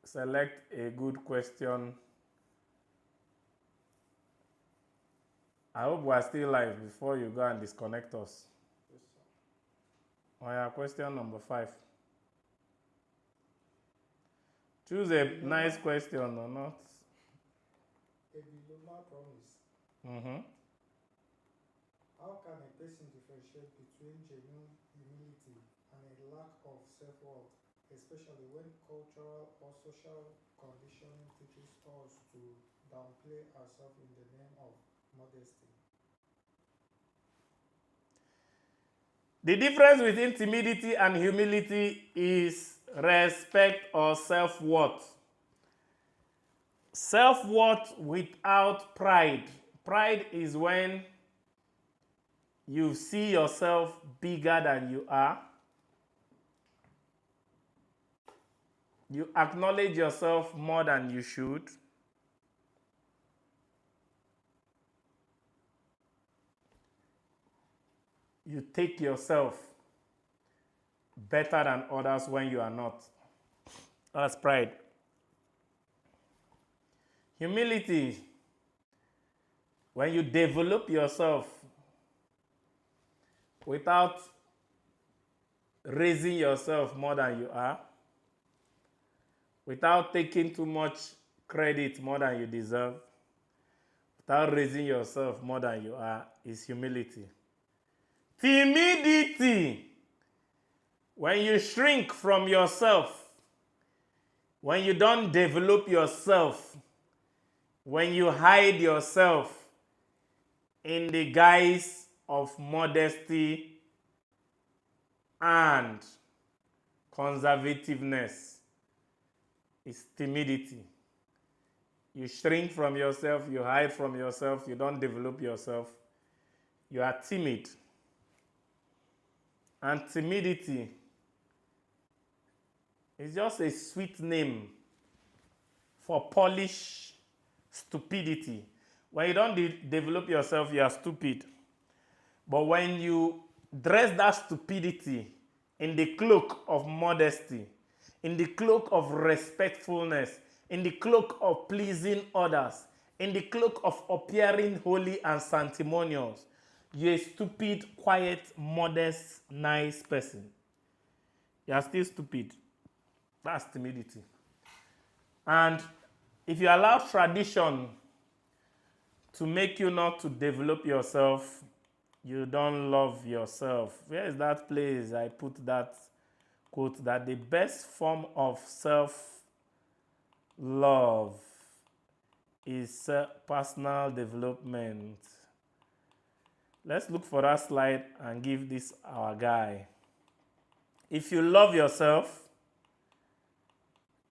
Select a good question. I hope we are still live before you go and disconnect us. Yes, sir. Oh yeah, question number 5. Choose a nice question or not. A diploma promise. Mm-hmm. How can a person differentiate between genuine humility and a lack of self-worth, especially when cultural or social conditioning teaches us to downplay ourselves in the name of modesty? The difference between timidity and humility is respect or self-worth. Self-worth without pride. Pride is when you see yourself bigger than you are. You acknowledge yourself more than you should. You take yourself better than others when you are not. That's pride. Humility, when you develop yourself without raising yourself more than you are, without taking too much credit more than you deserve, without raising yourself more than you are, is humility. Timidity, when you shrink from yourself, when you don't develop yourself, when you hide yourself in the guise of modesty and conservativeness, is timidity. You shrink from yourself, you hide from yourself, you don't develop yourself. You are timid. And timidity is just a sweet name for Polish stupidity. When you don't develop yourself, you are stupid. But when you dress that stupidity in the cloak of modesty, in the cloak of respectfulness, in the cloak of pleasing others, in the cloak of appearing holy and sanctimonious, you're a stupid, quiet, modest, nice person. You are still stupid. That's timidity. And if you allow tradition to make you not to develop yourself, you don't love yourself. Where is that place I put that quote that the best form of self-love is personal development? Let's look for that slide and give this our guy. If you love yourself,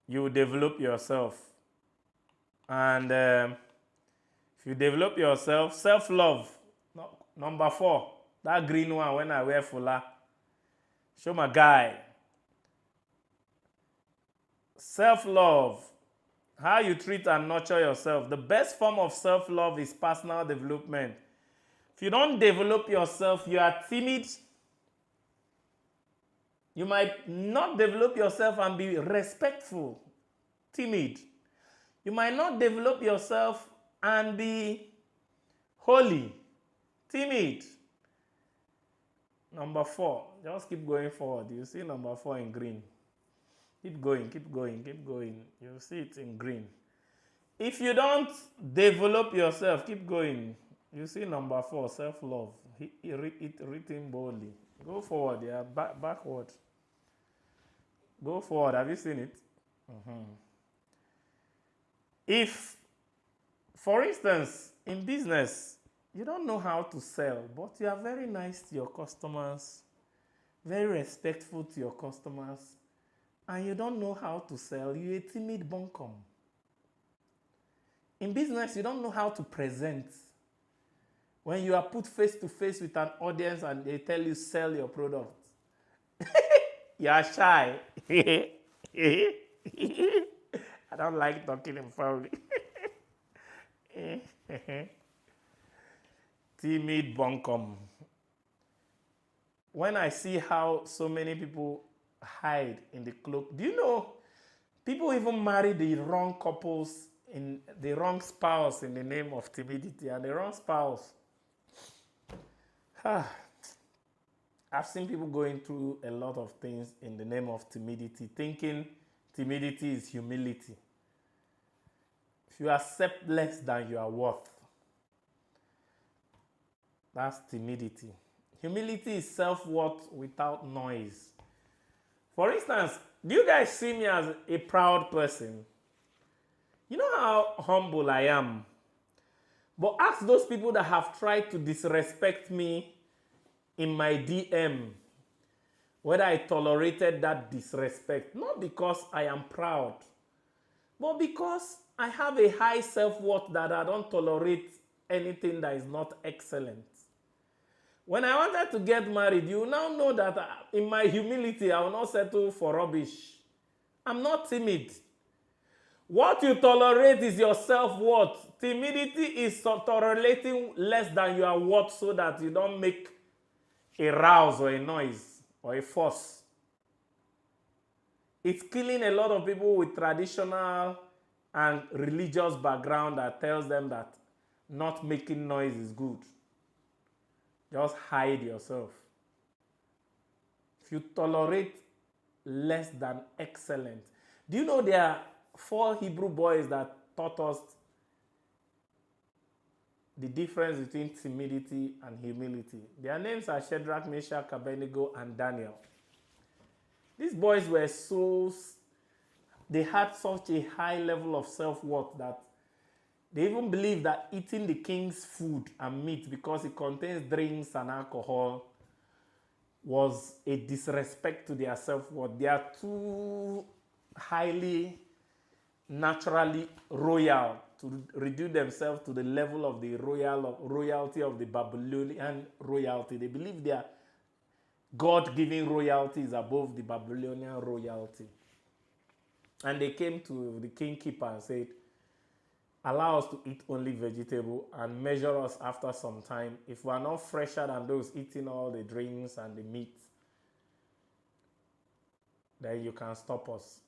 you will develop yourself. And if you develop yourself, self-love, number 4, that green one when I wear fulla, show my guy. Self-love, how you treat and nurture yourself. The best form of self-love is personal development. If you don't develop yourself, you are timid. You might not develop yourself and be respectful, timid. You might not develop yourself and be holy, timid. Number 4, just keep going forward. You see number 4 in green. Keep going, keep going, keep going. You'll see it in green. If you don't develop yourself, keep going. You see number 4, self-love. It written boldly. Go forward, yeah, backward. Go forward. Have you seen it? If, for instance, in business, you don't know how to sell, but you are very nice to your customers, very respectful to your customers, and you don't know how to sell, you're a timid bunkum. In business, you don't know how to present. When you are put face to face with an audience and they tell you sell your product, you are shy. I don't like talking in public. Timid bunkum. When I see how so many people hide in the cloak, do you know people even marry the wrong couples, in the wrong spouse in the name of timidity, and the wrong spouse. I've seen people going through a lot of things in the name of timidity, thinking timidity is humility. If you accept less than you are worth, that's timidity. Humility is self-worth without noise. For instance, do you guys see me as a proud person? You know how humble I am. But ask those people that have tried to disrespect me in my DM whether I tolerated that disrespect. Not because I am proud, but because I have a high self-worth that I don't tolerate anything that is not excellent. When I wanted to get married, you now know that in my humility, I will not settle for rubbish. I'm not timid. What you tolerate is your self-worth. Timidity is tolerating less than you are worth so that you don't make a rouse or a noise or a fuss. It's killing a lot of people with traditional and religious background that tells them that not making noise is good. Just hide yourself. If you tolerate less than excellent. Do you know there are 4 Hebrew boys that taught us the difference between timidity and humility? Their names are Shadrach, Meshach, Abednego, and Daniel. These boys were they had such a high level of self-worth that they even believed that eating the king's food and meat because it contains drinks and alcohol was a disrespect to their self-worth. They are too highly, naturally royal to reduce themselves to the level of the royalty of the Babylonian royalty. They believe their God-given royalty is above the Babylonian royalty. And they came to the kingkeeper and said, allow us to eat only vegetable and measure us after some time. If we are not fresher than those eating all the drinks and the meat, then you can stop us.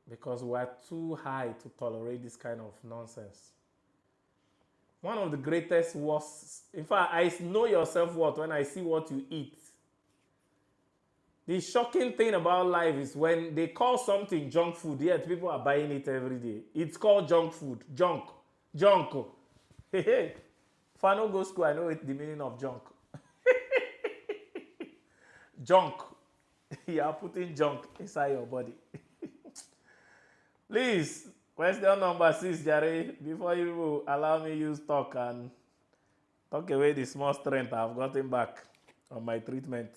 Because we are too high to tolerate this kind of nonsense. One of the greatest worst, in fact, I know your self-worth when I see what you eat. The shocking thing about life is when they call something junk food, yet people are buying it every day. It's called junk food. Junk. Hey. If I don't go to school, I know the meaning of junk. Junk. You are putting junk inside your body. Please, question number 6, Jerry. Before you allow me use talk and talk away the small strength I've gotten back on my treatment.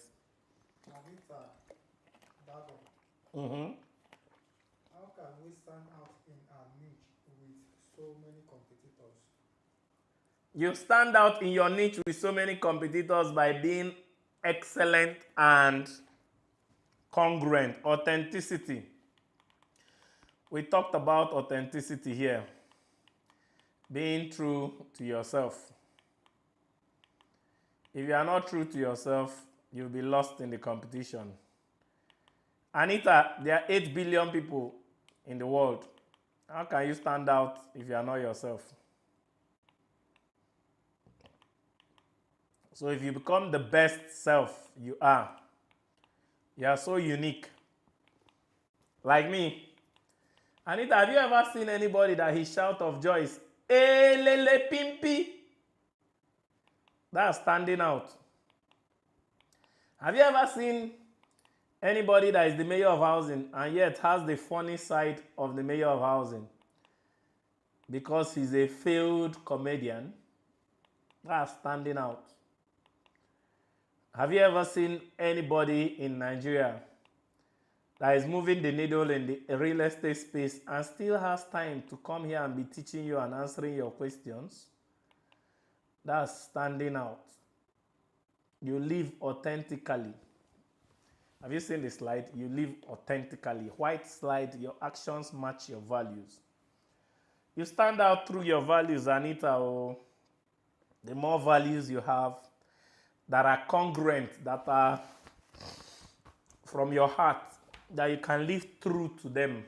How can we stand out in our niche with so many competitors? You stand out in your niche with so many competitors by being excellent and congruent. Authenticity. We talked about authenticity here. Being true to yourself. If you are not true to yourself, you'll be lost in the competition. Anita, there are 8 billion people in the world. How can you stand out if you are not yourself? So if you become the best self you are so unique. Like me. Anita, have you ever seen anybody that his shout of joy is Elele Pimpi? That's standing out. Have you ever seen anybody that is the mayor of housing and yet has the funny side of the mayor of housing because he's a failed comedian? That's standing out. Have you ever seen anybody in Nigeria that is moving the needle in the real estate space and still has time to come here and be teaching you and answering your questions? That's standing out. You live authentically. Have you seen the slide? You live authentically. White slide, your actions match your values. You stand out through your values, Anita. The more values you have that are congruent, that are from your heart, that you can live true to them.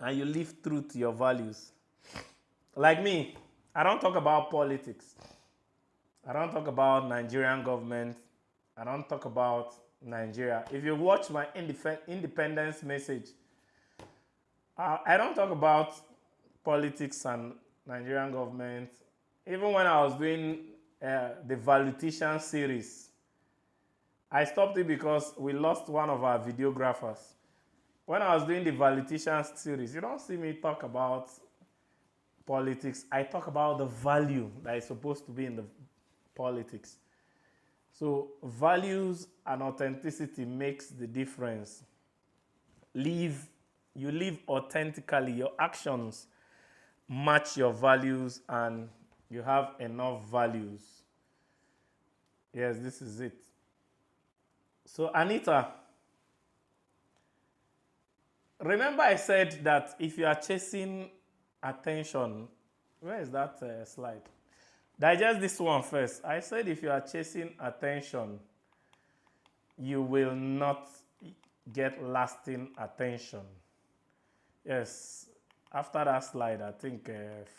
And you live true to your values. Like me, I don't talk about politics. I don't talk about Nigerian government. I don't talk about Nigeria. If you watch my independence message, I don't talk about politics and Nigerian government. Even when I was doing the Valutician series, I stopped it because we lost one of our videographers. when I was doing the Politicians series, you don't see me talk about politics. I talk about the value that is supposed to be in the politics. So values and authenticity makes the difference. You live authentically. Your actions match your values and you have enough values. Yes, this is it. So Anita, remember I said that if you are chasing attention, where is that slide? Digest this one first. I said if you are chasing attention, you will not get lasting attention. Yes, after that slide, I think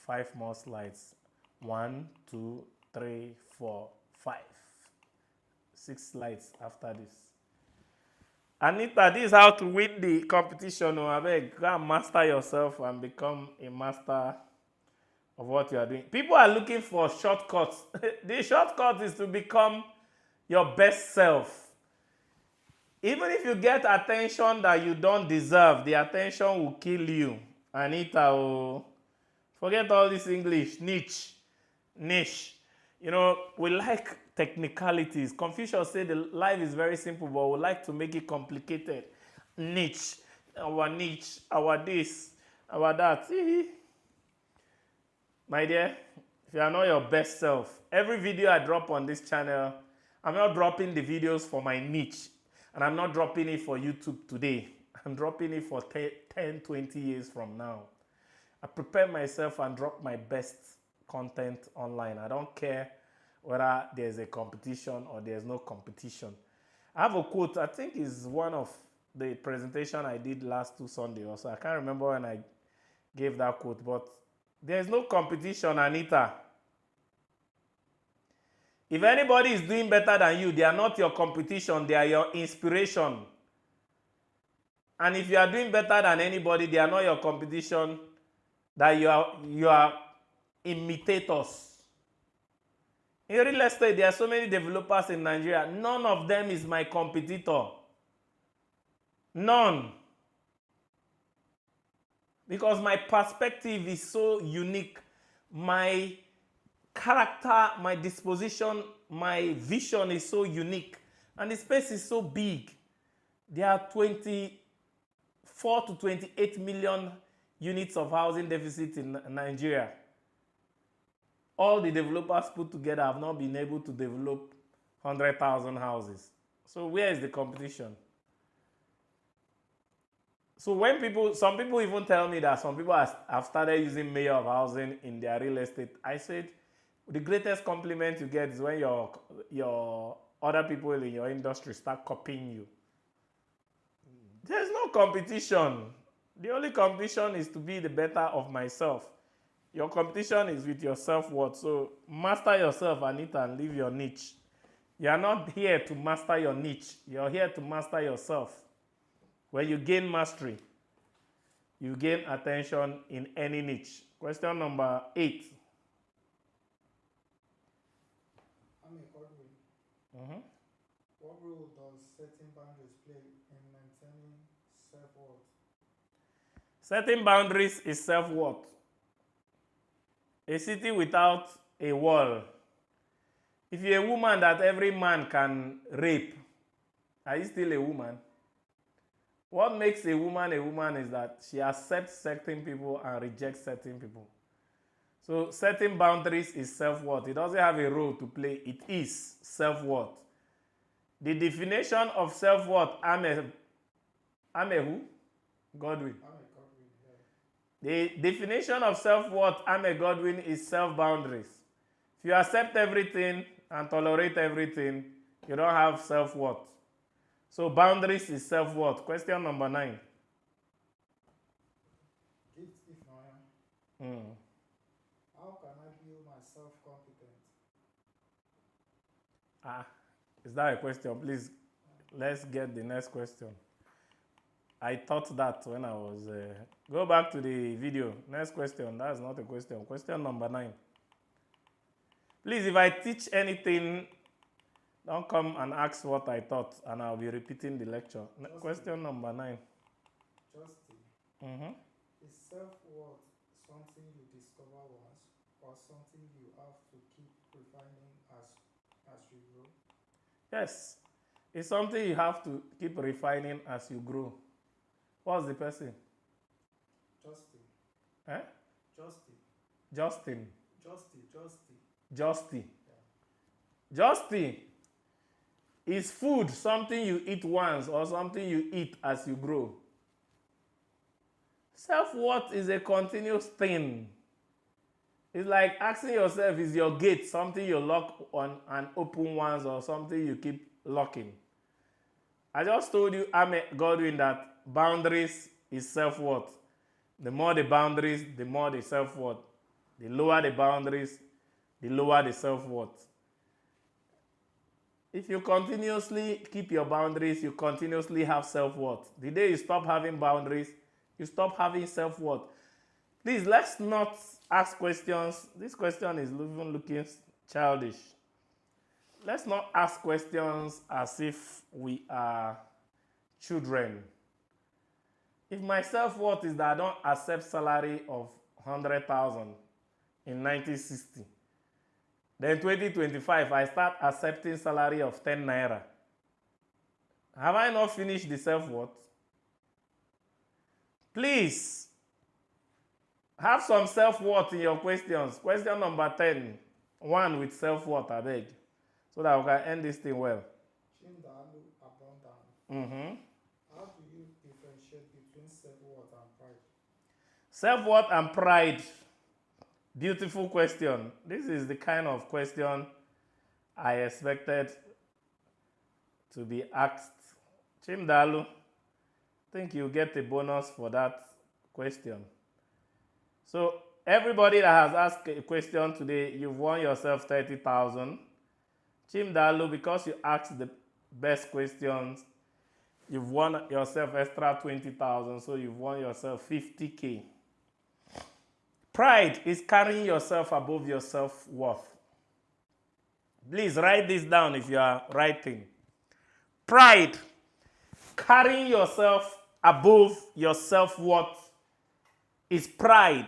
5 more slides. 1, 2, 3, 4, 5. 6 slides after this. Anita, this is how to win the competition. I beg, go and master yourself and become a master of what you are doing. People are looking for shortcuts. The shortcut is to become your best self. Even if you get attention that you don't deserve, the attention will kill you. Anita, oh, forget all this English. Niche. You know, we like technicalities. Confucius said the life is very simple, but we like to make it complicated. Niche, our this, our that. My dear, if you are not your best self, every video I drop on this channel, I'm not dropping the videos for my niche. And I'm not dropping it for YouTube today. I'm dropping it for 10, 20 years from now. I prepare myself and drop my best content online. I don't care whether there's a competition or there's no competition. I have a quote, I think is one of the presentation I did last 2 Sundays also. I can't remember when I gave that quote, but there's no competition, Anita. If anybody is doing better than you, they are not your competition, they are your inspiration. And if you are doing better than anybody, they are not your competition, that you are imitators. In real estate, there are so many developers in Nigeria. None of them is my competitor. None. Because my perspective is so unique. My character, my disposition, my vision is so unique. And the space is so big. There are 24 to 28 million units of housing deficit in Nigeria. All the developers put together have not been able to develop 100,000 houses. So where is the competition? So when some people even tell me that some people have started using mayor of housing in their real estate, I said, the greatest compliment you get is when your other people in your industry start copying you. There's no competition. The only competition is to be the better of myself. Your competition is with your self-worth. So master yourself, Anita, and leave your niche. You are not here to master your niche. You're here to master yourself. When you gain mastery, you gain attention in any niche. Question number 8. What role does setting boundaries play in maintaining self-worth? Setting boundaries is self-worth. A city without a wall. If you're a woman that every man can rape, are you still a woman? What makes a woman is that she accepts certain people and rejects certain people. So setting boundaries is self-worth. It doesn't have a role to play. It is self-worth. The definition of self-worth, I'm a who? Godwin. The definition of self-worth, I'm a Godwin, is self-boundaries. If you accept everything and tolerate everything, you don't have self-worth. So boundaries is self-worth. Question number 9. How can I build my self-confidence? Is that a question? Please, let's get the next question. I thought that when I was... go back to the video. Next question. That's not a question. Question number 9. Please, if I teach anything, don't come and ask what I thought, and I'll be repeating the lecture. Question number 9. Justin, Mm-hmm. is self-worth something you discover once or something you have to keep refining as you grow? Yes, it's something you have to keep refining as you grow. What's the person? Justin, Eh? Justin, Justin. Justin. Justy. Yeah. Justy. Is food something you eat once or something you eat as you grow? Self-worth is a continuous thing. It's like asking yourself, is your gate something you lock on and open once or something you keep locking? I just told you, Godwin, that boundaries is self-worth. The more the boundaries, the more the self-worth. The lower the boundaries, the lower the self-worth. If you continuously keep your boundaries, you continuously have self-worth. The day you stop having boundaries, you stop having self-worth. Please, let's not ask questions. This question is even looking childish. Let's not ask questions as if we are children. If my self-worth is that I don't accept salary of 100,000 in 1960, then 2025, I start accepting salary of 10 naira. Have I not finished the self-worth? Please, have some self-worth in your questions. Question number 10. One with self-worth, I beg. So that we can end this thing well. Chindalu Abundant. Mm-hmm. How do you differentiate between self-worth and pride? Self-worth and pride. Beautiful question. This is the kind of question I expected to be asked. Chimdalu, I think you get a bonus for that question. So everybody that has asked a question today, you've won yourself 30,000. Chimdalu, because you asked the best questions, you've won yourself extra 20,000, so you've won yourself 50K. Pride is carrying yourself above your self-worth. Please write this down if you are writing. Pride, carrying yourself above your self-worth, is pride.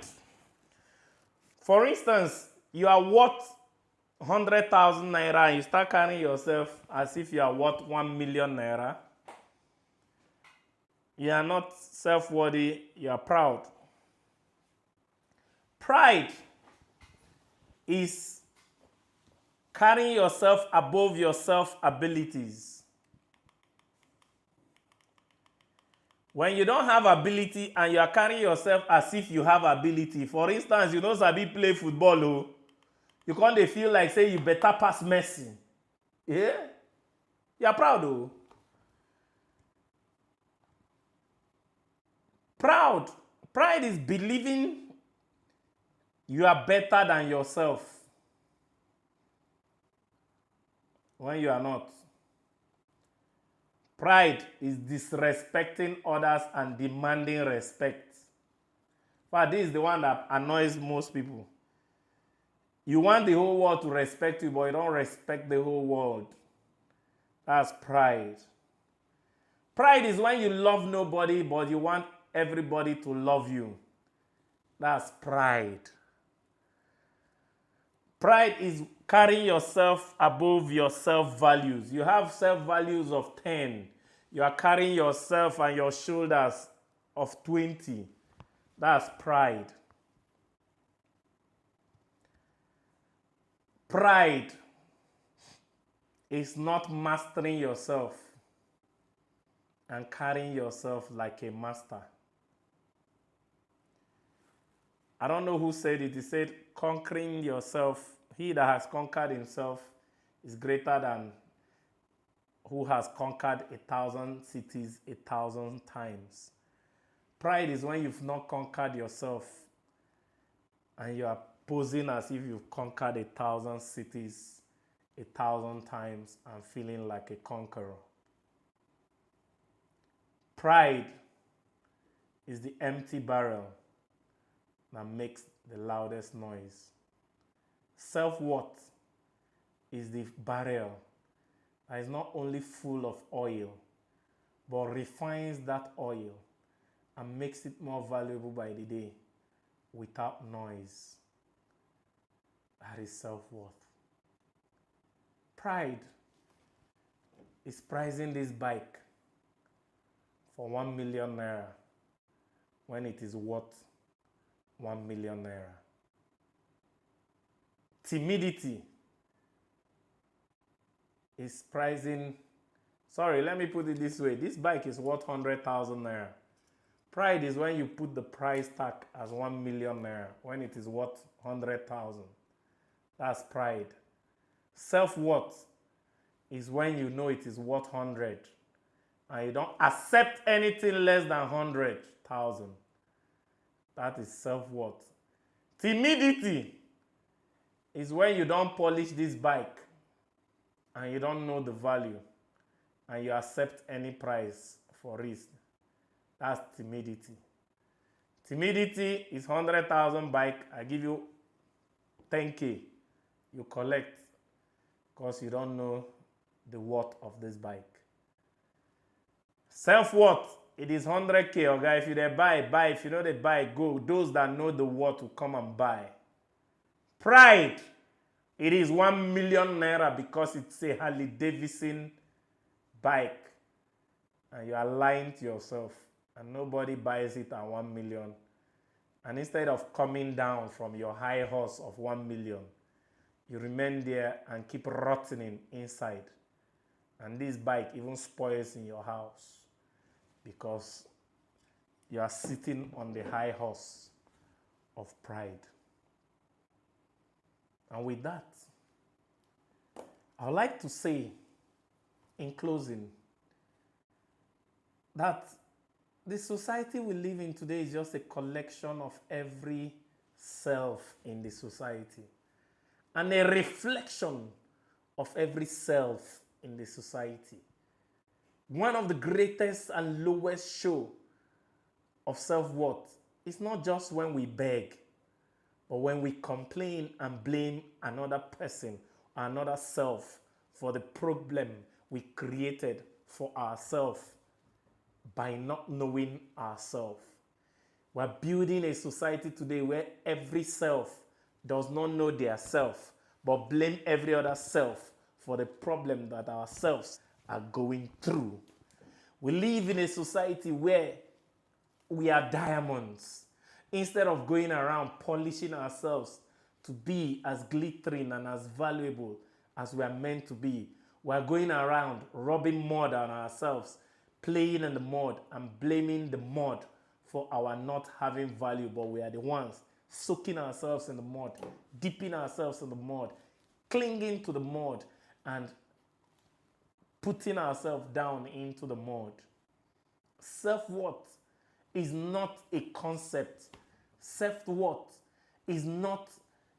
For instance, you are worth 100,000 naira and you start carrying yourself as if you are worth 1 million naira. You are not self-worthy, you are proud. Pride is carrying yourself above your self-abilities. When you don't have ability and you are carrying yourself as if you have ability, for instance, you know Sabi play football, oh, you can't feel like say you better pass Messi. Yeah? You are proud, oh. Proud. Pride is believing you are better than yourself when you are not. Pride is disrespecting others and demanding respect. But this is the one that annoys most people. You want the whole world to respect you, but you don't respect the whole world. That's pride. Pride is when you love nobody, but you want everybody to love you. That's pride. Pride is carrying yourself above your self-values. You have self-values of 10. You are carrying yourself and your shoulders of 20. That's pride. Pride is not mastering yourself and carrying yourself like a master. I don't know who said it. He said, conquering yourself, he that has conquered himself is greater than who has conquered 1,000 cities 1,000 times. Pride is when you've not conquered yourself and you are posing as if you've conquered 1,000 cities 1,000 times and feeling like a conqueror. Pride is the empty barrel that makes the loudest noise. Self-worth is the barrel that is not only full of oil, but refines that oil and makes it more valuable by the day without noise. That is self-worth. Pride is pricing this bike for 1 million naira when it is worth 1 million naira. Timidity is pricing, sorry, let me put it this way. This bike is worth 100,000 naira. Pride is when you put the price tag as 1 million naira when it is worth 100,000. That's pride. Self-worth is when you know it is worth 100 and you don't accept anything less than 100,000. That is self-worth. Timidity is when you don't polish this bike and you don't know the value and you accept any price for it. That's timidity. Timidity is 100,000 bike. I give you 10K. You collect because you don't know the worth of this bike. Self-worth, it is 100K, okay? If you dey buy. If you know they buy, go. Those that know the worth will come and buy. Pride, it is 1 million naira because it's a Harley Davidson bike. And you are lying to yourself. And nobody buys it at 1 million. And instead of coming down from your high horse of 1 million, you remain there and keep rotting inside. And this bike even spoils in your house because you are sitting on the high horse of pride. And with that, I would like to say in closing that the society we live in today is just a collection of every self in the society and a reflection of every self in the society. One of the greatest and lowest show of self-worth is not just when we beg, but when we complain and blame another person or another self for the problem we created for ourselves by not knowing ourselves. We're building a society today where every self does not know their self, but blame every other self for the problem that ourselves are going through. We live in a society where we are diamonds. Instead of going around polishing ourselves to be as glittering and as valuable as we are meant to be, we are going around rubbing mud on ourselves, playing in the mud and blaming the mud for our not having value, but we are the ones soaking ourselves in the mud, dipping ourselves in the mud, clinging to the mud, and putting ourselves down into the mud. Self-worth is not a concept. Self-worth is not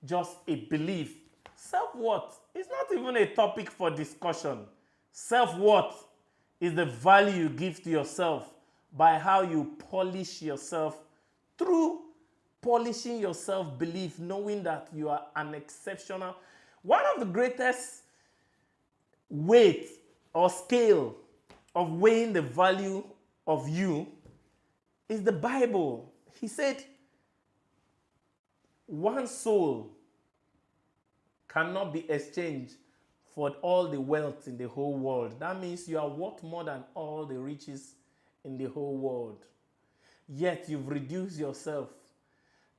just a belief. Self-worth is not even a topic for discussion. Self-worth is the value you give to yourself by how you polish yourself through polishing your self-belief, knowing that you are an exceptional. One of the greatest weight or scale of weighing the value of you is the Bible. He said, one soul cannot be exchanged for all the wealth in the whole world. That means you are worth more than all the riches in the whole world. Yet you've reduced yourself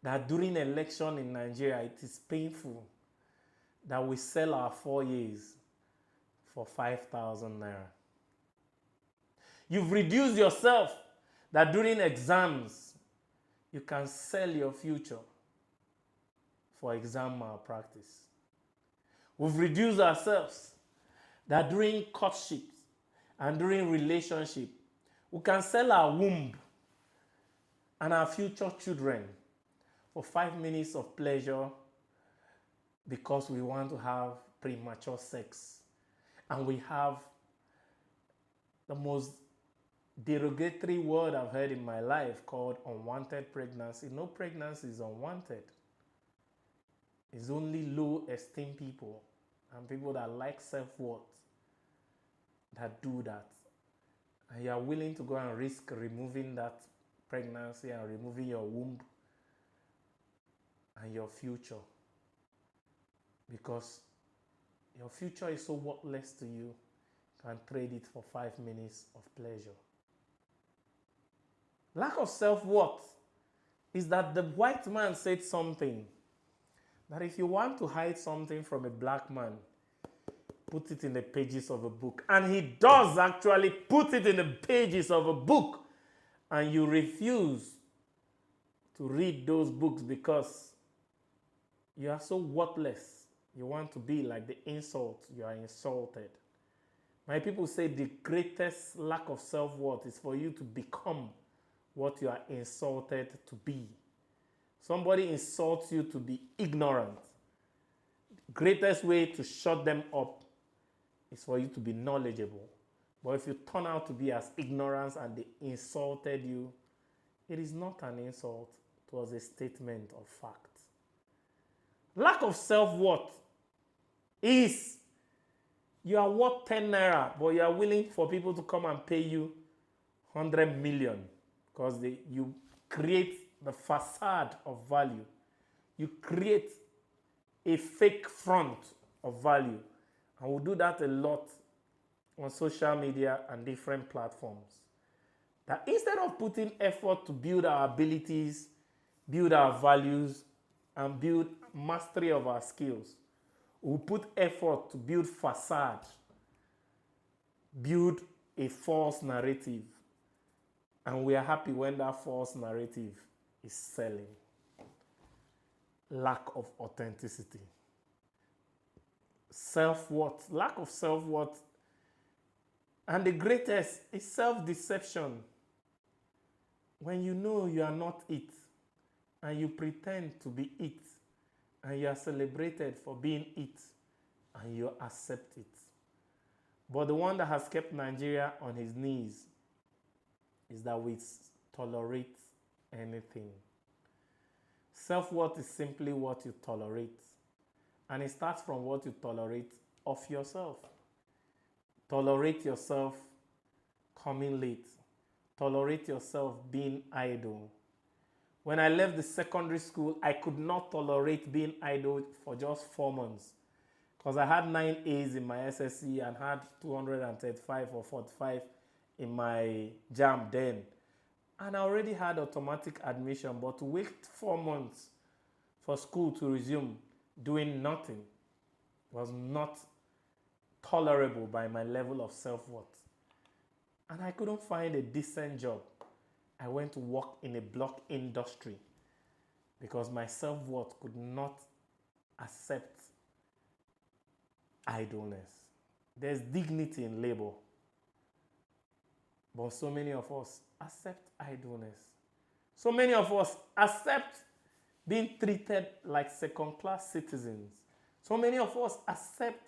that during election in Nigeria, it is painful that we sell our 4 years for 5,000 naira. You've reduced yourself that during exams, you can sell your future for exam malpractice. We've reduced ourselves that during courtship and during relationship, we can sell our womb and our future children for 5 minutes of pleasure because we want to have premature sex. And we have the most derogatory word I've heard in my life called unwanted pregnancy. No pregnancy is unwanted. It's only low esteem people and people that like self-worth that do that. And you are willing to go and risk removing that pregnancy and removing your womb and your future. Because your future is so worthless to you, you can trade it for 5 minutes of pleasure. Lack of self-worth is that the white man said something, that if you want to hide something from a black man, put it in the pages of a book. And he does actually put it in the pages of a book. And you refuse to read those books because you are so worthless. You want to be like the insult. You are insulted. My people say the greatest lack of self-worth is for you to become what you are insulted to be. Somebody insults you to be ignorant. The greatest way to shut them up is for you to be knowledgeable. But if you turn out to be as ignorant and they insulted you, it is not an insult. It was a statement of fact. Lack of self-worth is you are worth 10 naira, but you are willing for people to come and pay you 100 million because you create the facade of value. You create a fake front of value. And we'll do that a lot on social media and different platforms. That instead of putting effort to build our abilities, build our values, and build mastery of our skills, we'll put effort to build facade, build a false narrative. And we are happy when that false narrative is selling. Lack of authenticity. Self-worth, lack of self-worth. And the greatest is self-deception. When you know you are not it, and you pretend to be it, and you are celebrated for being it, and you accept it. But the one that has kept Nigeria on his knees is that we tolerate anything. Self-worth is simply what you tolerate. And it starts from what you tolerate of yourself. Tolerate yourself coming late. Tolerate yourself being idle. When I left the secondary school, I could not tolerate being idle for just 4 months because I had 9 A's in my SSC and had 235 or 45 in my JAMB then. And I already had automatic admission, but to wait 4 months for school to resume doing nothing was not tolerable by my level of self-worth. And I couldn't find a decent job. I went to work in a block industry because my self-worth could not accept idleness. There's dignity in labor. But so many of us accept idleness. So many of us accept being treated like second-class citizens. So many of us accept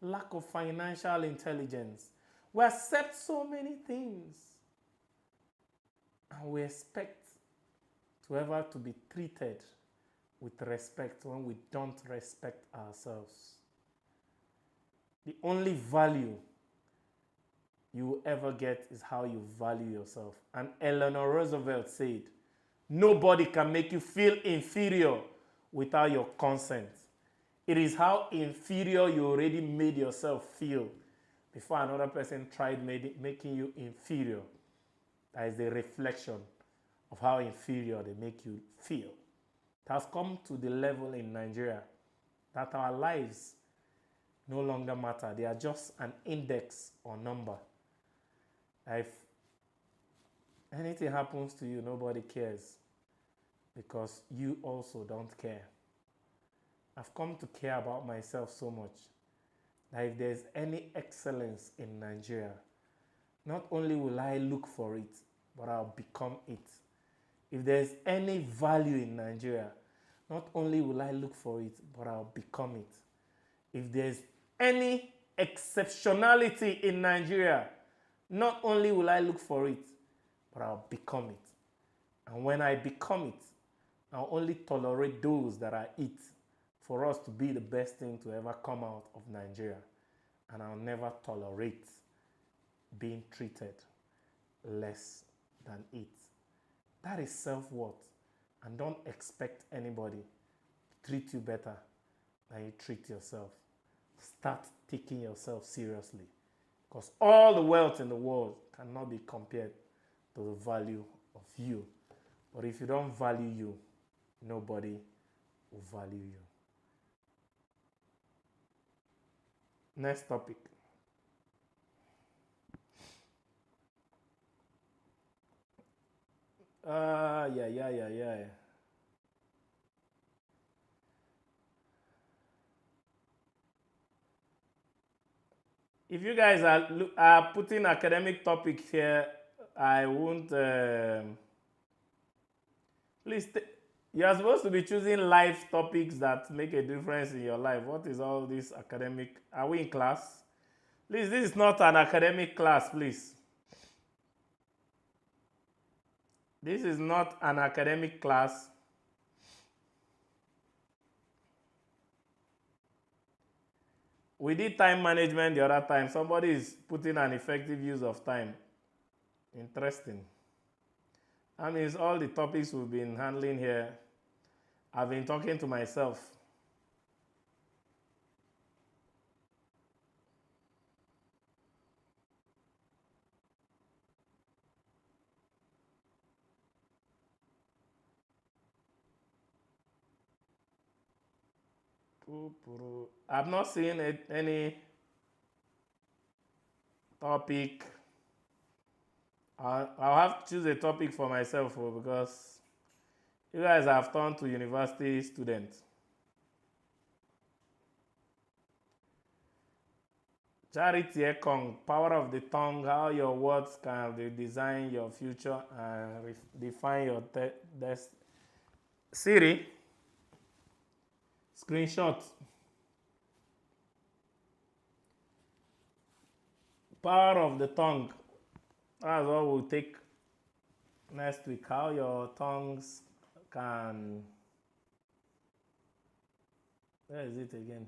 lack of financial intelligence. We accept so many things. And we expect to be treated with respect when we don't respect ourselves. The only value you will ever get is how you value yourself. And Eleanor Roosevelt said, nobody can make you feel inferior without your consent. It is how inferior you already made yourself feel before another person tried making you inferior. That is the reflection of how inferior they make you feel. It has come to the level in Nigeria that our lives no longer matter. They are just an index or number. If anything happens to you, nobody cares because you also don't care. I've come to care about myself so much that if there's any excellence in Nigeria, not only will I look for it, but I'll become it. If there's any value in Nigeria, not only will I look for it, but I'll become it. If there's any exceptionality in Nigeria, not only will I look for it, but I'll become it. And when I become it, I'll only tolerate those that are it for us to be the best thing to ever come out of Nigeria. And I'll never tolerate being treated less than it. That is self-worth. And don't expect anybody to treat you better than you treat yourself. Start taking yourself seriously. Because all the wealth in the world cannot be compared to the value of you. But if you don't value you, nobody will value you. Next topic. Yeah. If you guys are putting academic topics here, I won't. Please, you are supposed to be choosing life topics that make a difference in your life. What is all this academic? Are we in class? Please, this is not an academic class, please. This is not an academic class. We did time management the other time. Somebody is putting an effective use of time. Interesting. That means all the topics we've been handling here, I've been talking to myself. I've not seen any topic. I'll have to choose a topic for myself because you guys have turned to university students. Charity Ekong, power of the tongue, how your words can redesign your future and define your destiny. Siri, screenshot. Power of the tongue. That's what we'll take next week. How your tongues can. Where is it again?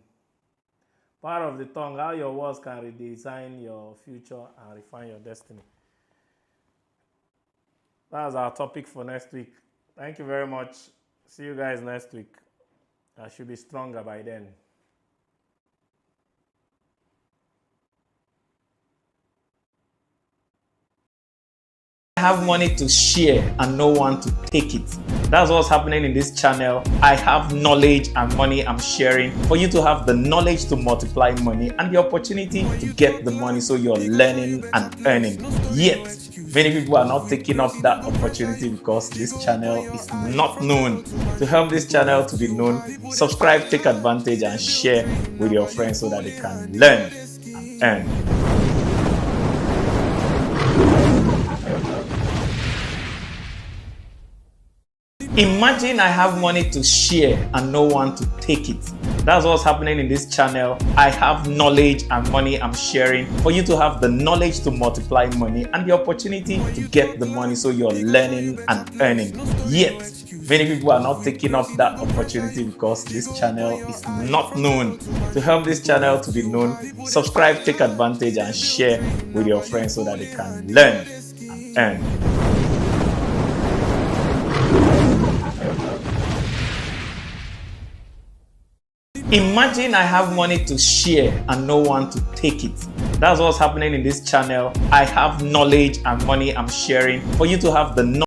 Power of the tongue. How your words can redesign your future and refine your destiny. That's our topic for next week. Thank you very much. See you guys next week. I should be stronger by then. I have money to share and no one to take it. That's what's happening in this channel. I have knowledge and money I'm sharing for you to have the knowledge to multiply money and the opportunity to get the money, so you're learning and earning. Yet many people are not taking up that opportunity because this channel is not known. To help this channel to be known, subscribe, take advantage and share with your friends so that they can learn and earn. Imagine I have money to share and no one to take it. That's what's happening in this channel. I have knowledge and money I'm sharing for you to have the knowledge to multiply money and the opportunity to get the money, so you're learning and earning. Yet many people are not taking up that opportunity because this channel is not known. To help this channel to be known, subscribe, take advantage and share with your friends so that they can learn and earn. Imagine I have money to share and no one to take it. That's what's happening in this channel. I have knowledge and money I'm sharing for you to have the knowledge